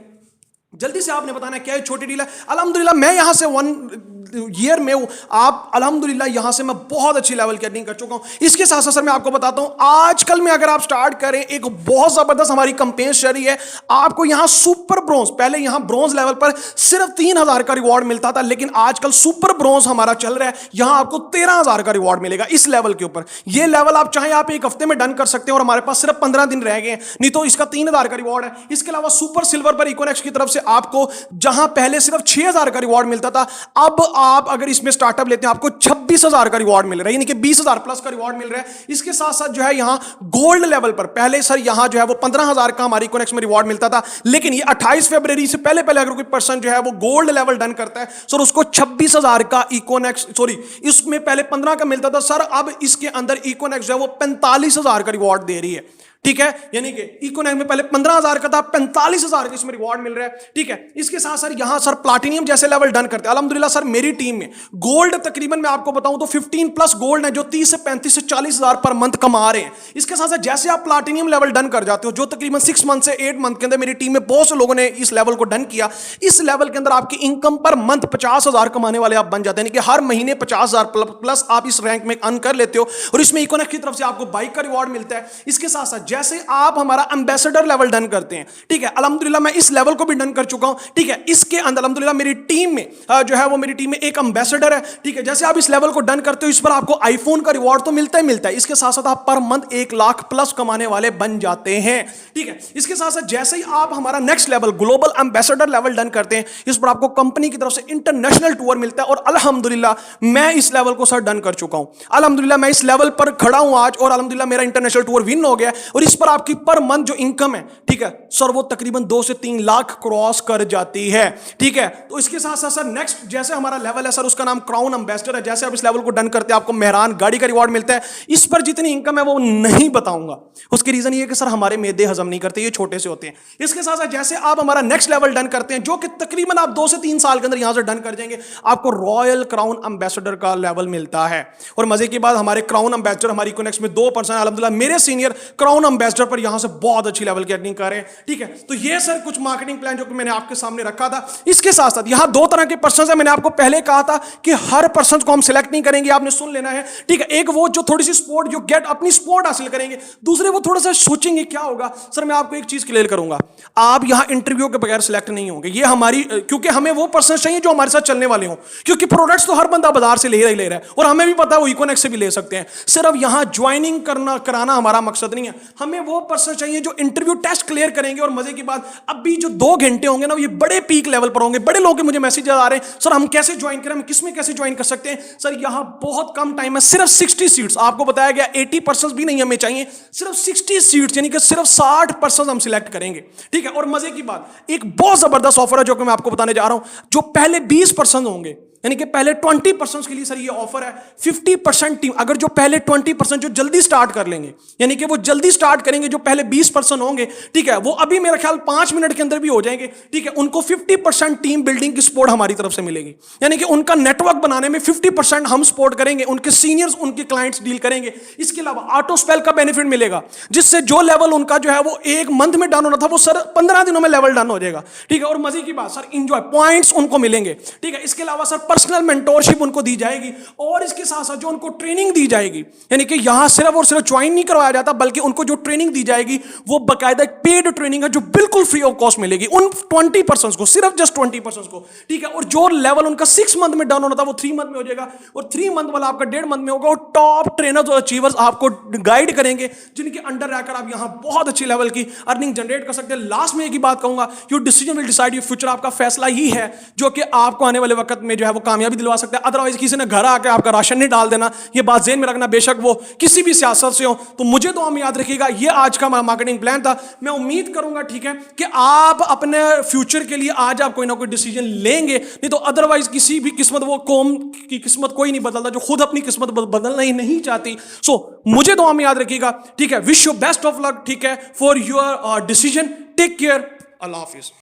जल्दी से आपने बताना क्या ये छोटी डील है? अल्हम्दुलिल्लाह मैं यहां से 1 ईयर में आप अल्हम्दुलिल्लाह यहां से मैं बहुत अच्छी लेवल की अर्निंग कर चुका हूं। इसके साथ साथ सर मैं आपको बताता हूं, आजकल में अगर आप स्टार्ट करें, एक बहुत जबरदस्त हमारी कंपेन चल रही है। आपको यहां सुपर ब्रोंज, पहले यहां ब्रोंज लेवल पर सिर्फ 3000 का रिवॉर्ड मिलता था, लेकिन आजकल सुपर ब्रोंज हमारा चल रहा है, यहां आपको 13,000 का रिवॉर्ड मिलेगा इस लेवल के ऊपर। यह लेवल आप चाहें आप 1 हफ्ते में डन कर सकते हैं, और हमारे पास सिर्फ 15 दिन रह गए हैं, नहीं तो इसका 3000 का रिवॉर्ड है। इसके अलावा सुपर सिल्वर पर इकोनॉक्स की तरफ से आपको जहां पहले सिर्फ 6000 का रिवॉर्ड मिलता था, अब आप अगर इसमें स्टार्टअप लेते हैं आपको 26,000 का रिवॉर्ड मिल रहा है, यानी कि 20,000 प्लस का रिवॉर्ड मिल रहा है। इसके साथ साथ जो है यहां गोल्ड लेवल पर पहले सर यहां जो है वो 15,000 का हमारी इकोनॉक्स में रिवॉर्ड मिलता था, लेकिन ये 28 फरवरी से पहले अगर कोई पर्सन जो है वो गोल्ड लेवल डन करता है सर, उसको 26,000 का इकोनॉक्स, सॉरी इसमें पहले 15 का मिलता था सर, अब इसके अंदर इकोनॉक्स जो है वो 45,000 का रिवॉर्ड दे रही है, ठीक है, यानी कि इकोनॉमिक में पहले 15,000 का था, 45,000 का इसमें रिवॉर्ड मिल रहा है। ठीक है, इसके साथ सर यहां सर प्लाटिनियम जैसे लेवल डन करते हैं अल्हम्दुलिल्लाह। सर मेरी टीम में गोल्ड तकरीबन मैं आपको बताऊं तो 15 प्लस गोल्ड है जो 30 से 35 से 40,000 पर मंथ कमा रहे हैं। इसके साथ साथ जैसे आप प्लाटिनियम लेवल डन कर जाते हो, जो तकरीबन 6 मंथ से 8 मंथ के अंदर मेरी टीम में बहुत से लोगों ने इस लेवल को डन किया, इस लेवल के अंदर आपकी इनकम पर मंथ 50,000 कमाने वाले आप बन जाते हैं, यानी कि हर महीने 50,000 प्लस आप इस रैंक में अर्न कर लेते हो। और इसमें इकोनॉमिक की तरफ से आपको बाइक का रिवॉर्ड मिलता है। इसके साथ साथ जैसे आप हमारा एम्बेसडर लेवल डन करते हैं, ठीक है, अल्हम्दुलिल्लाह मैं इस लेवल को भी डन कर चुका हूं। ठीक है, इसके अंदर अल्हम्दुलिल्लाह मेरी टीम में जो है वो मेरी टीम में एक एम्बेसडर है। ठीक है, जैसे आप इस लेवल को डन करते हो, इस पर आपको आईफोन का रिवॉर्ड तो मिलता ही मिलता है। इसके साथ साथ आप पर मंथ 1 लाख प्लस कमाने वाले बन जाते हैं। ठीक है, इसके साथ साथ जैसे ही आप हमारा next level global ambassador level done करते हैं, इस पर आपको कंपनी की तरफ से इंटरनेशनल टूर मिलता है। और अल्हम्दुलिल्लाह मैं इस लेवल को सर डन कर चुका हूं। अल्हम्दुलिल्लाह मैं इस लेवल पर खड़ा हूं आज, और अल्हम्दुलिल्लाह मेरा इंटरनेशनल टूर विन हो गया। और इस पर आपकी पर मंथ जो इनकम है, ठीक है सर, वो तकरीबन 2 से 3 लाख क्रॉस कर जाती है। ठीक है, तो इसके साथ साथ सर नेक्स्ट जैसे हमारा लेवल है सर, उसका नाम क्राउन एम्बेसडर है। जैसे आप इस लेवल को डन करते हैं, आपको मेहरान गाड़ी का रिवॉर्ड मिलता है। इस पर जितनी इनकम है वो नहीं बताऊंगा, उसकी रीजन ये है कि सर हमारे मेदे हजम नहीं करते, ये छोटे से होते हैं। इसके साथ साथ जैसे आप हमारा नेक्स्ट लेवल डन करते हैं, जो कि तकरीबन आप 2 से 3 साल के अंदर यहां से डन कर जाएंगे, आपको रॉयल क्राउन एम्बेसडर का लेवल मिलता है। और मजे की बात, हमारे क्राउन एम्बेसडर हमारी इकोनॉमिक्स में 2% अल्हम्दुलिल्लाह मेरे सीनियर क्राउन एम्बेसडर पर यहां से बहुत अच्छी लेवल की अर्निंग कर रहे हैं। ठीक है, तो ये सर कुछ मार्केटिंग प्लान जो कि मैंने आपके सामने रखा था। इसके साथ साथ यहां 2 तरह के पर्सन है। मैंने आपको पहले कहा था कि हर पर्सन को हम सिलेक्ट नहीं करेंगे, आपने सुन लेना है। ठीक है, एक वो जो थोड़ी सी स्पोर्ट जो गेट अपनी स्पोर्ट हासिल करेंगे, दूसरे वो थोड़ा सा सोचेंगे क्या होगा। सर मैं आपको एक चीज क्लियर करूंगा, आप यहां इंटरव्यू के बगैर सिलेक्ट नहीं होंगे। ये हमारी, क्योंकि हमें वो पर्सन चाहिए जो हमारे साथ चलने वाले हो, क्योंकि प्रोडक्ट्स तो हर बंदा बाजार से ले रहा है और हमें भी पता है वो इकोनॉमिक्स से भी ले सकते हैं। सिर्फ यहां ज्वाइनिंग कराना हमारा मकसद नहीं है, हमें वो पर्सन चाहिए जो इंटरव्यू टेस्ट क्लियर करेंगे। और मजे की बात, अभी जो 2 घंटे होंगे ना, ये बड़े पीक लेवल पर होंगे। बड़े लोगों के मुझे मैसेज आ रहे हैं, सर हम कैसे ज्वाइन करें, हम किसमें कैसे ज्वाइन कर सकते हैं। सर यहां बहुत कम टाइम है, सिर्फ 60 सीट्स, आपको बताया गया 80% भी नहीं हमें चाहिए, सिर्फ 60 सीट्स, यानी कि सिर्फ 60% हम सिलेक्ट करेंगे। ठीक है, और मजे की बात, एक बहुत जबरदस्त ऑफर है जो कि मैं आपको बताने जा रहा हूं। जो पहले 20% होंगे, यानी कि पहले 20% के लिए सर ये ऑफर है। 50% टीम, अगर जो पहले 20% जो जल्दी स्टार्ट कर लेंगे, यानी कि वो जल्दी स्टार्ट करेंगे, जो पहले 20% होंगे, ठीक है, वो अभी मेरा ख्याल 5 मिनट के अंदर भी हो जाएंगे। ठीक है, उनको 50% टीम बिल्डिंग की सपोर्ट हमारी तरफ से मिलेगी, यानी कि उनका नेटवर्क बनाने में 50% हम सपोर्ट करेंगे, उनके सीनियर्स उनके क्लाइंट्स डील करेंगे। इसके अलावा ऑटो स्पेल का बेनिफिट मिलेगा, जिससे जो लेवल उनका जो है वो 1 मंथ में डन होना था, वो सर 15 दिनों में लेवल डन हो जाएगा। ठीक है, और मजे की बात सर, इंजॉय पॉइंट्स उनको मिलेंगे। ठीक है, इसके अलावा सर पर्सनल मेंटोरशिप उनको दी जाएगी, और इसके साथ साथ जो उनको ट्रेनिंग दी जाएगी, यानी कि यहां सिर्फ और सिर्फ ज्वाइन नहीं करवाया जाता, बल्कि उनको जो ट्रेनिंग दी जाएगी वो बकायदा पेड ट्रेनिंग है, जो बिल्कुल फ्री ऑफ कॉस्ट मिलेगी उन 20% को, सिर्फ जस्ट 20% को। ठीक है, और जो लेवल उनका 6 मंथ में डन होना था वो 3 मंथ में हो जाएगा, और 3 मंथ वाला आपका 1.5 मंथ में होगा। और टॉप ट्रेनर्स और अचीवर्स आपको गाइड करेंगे, जिनके अंडर रहकर आप यहां बहुत अच्छी लेवल की अर्निंग जनरेट कर सकते हैं। लास्ट में एक ही बात कहूंगा, your decision will decide your future, आपका फैसला ही है जो कि आपको आने वाले वक्त में जो है वो कामयाबी दिलवा सकता है। अदरवाइज किसी ने घर आके आपका राशन नहीं डाल देना, ये बात ज़हन में रखना, बेशक वो किसी भी सियासत से हो। तो मुझे तो हम याद रखिएगा, ये आज का मार्केटिंग प्लान था। मैं उम्मीद करूंगा, ठीक है, कि आप अपने फ्यूचर के लिए आज आप कोई ना कोई डिसीजन लेंगे, नहीं तो अदरवाइज किसी भी किस्मत, वो कौम की किस्मत कोई नहीं बदलता जो खुद अपनी किस्मत बदलना ही नहीं चाहती। सो मुझे तो हम याद रखिएगा, ठीक है, wish you best of luck, ठीक है, for your decision. Take care, अल्लाह हाफिज।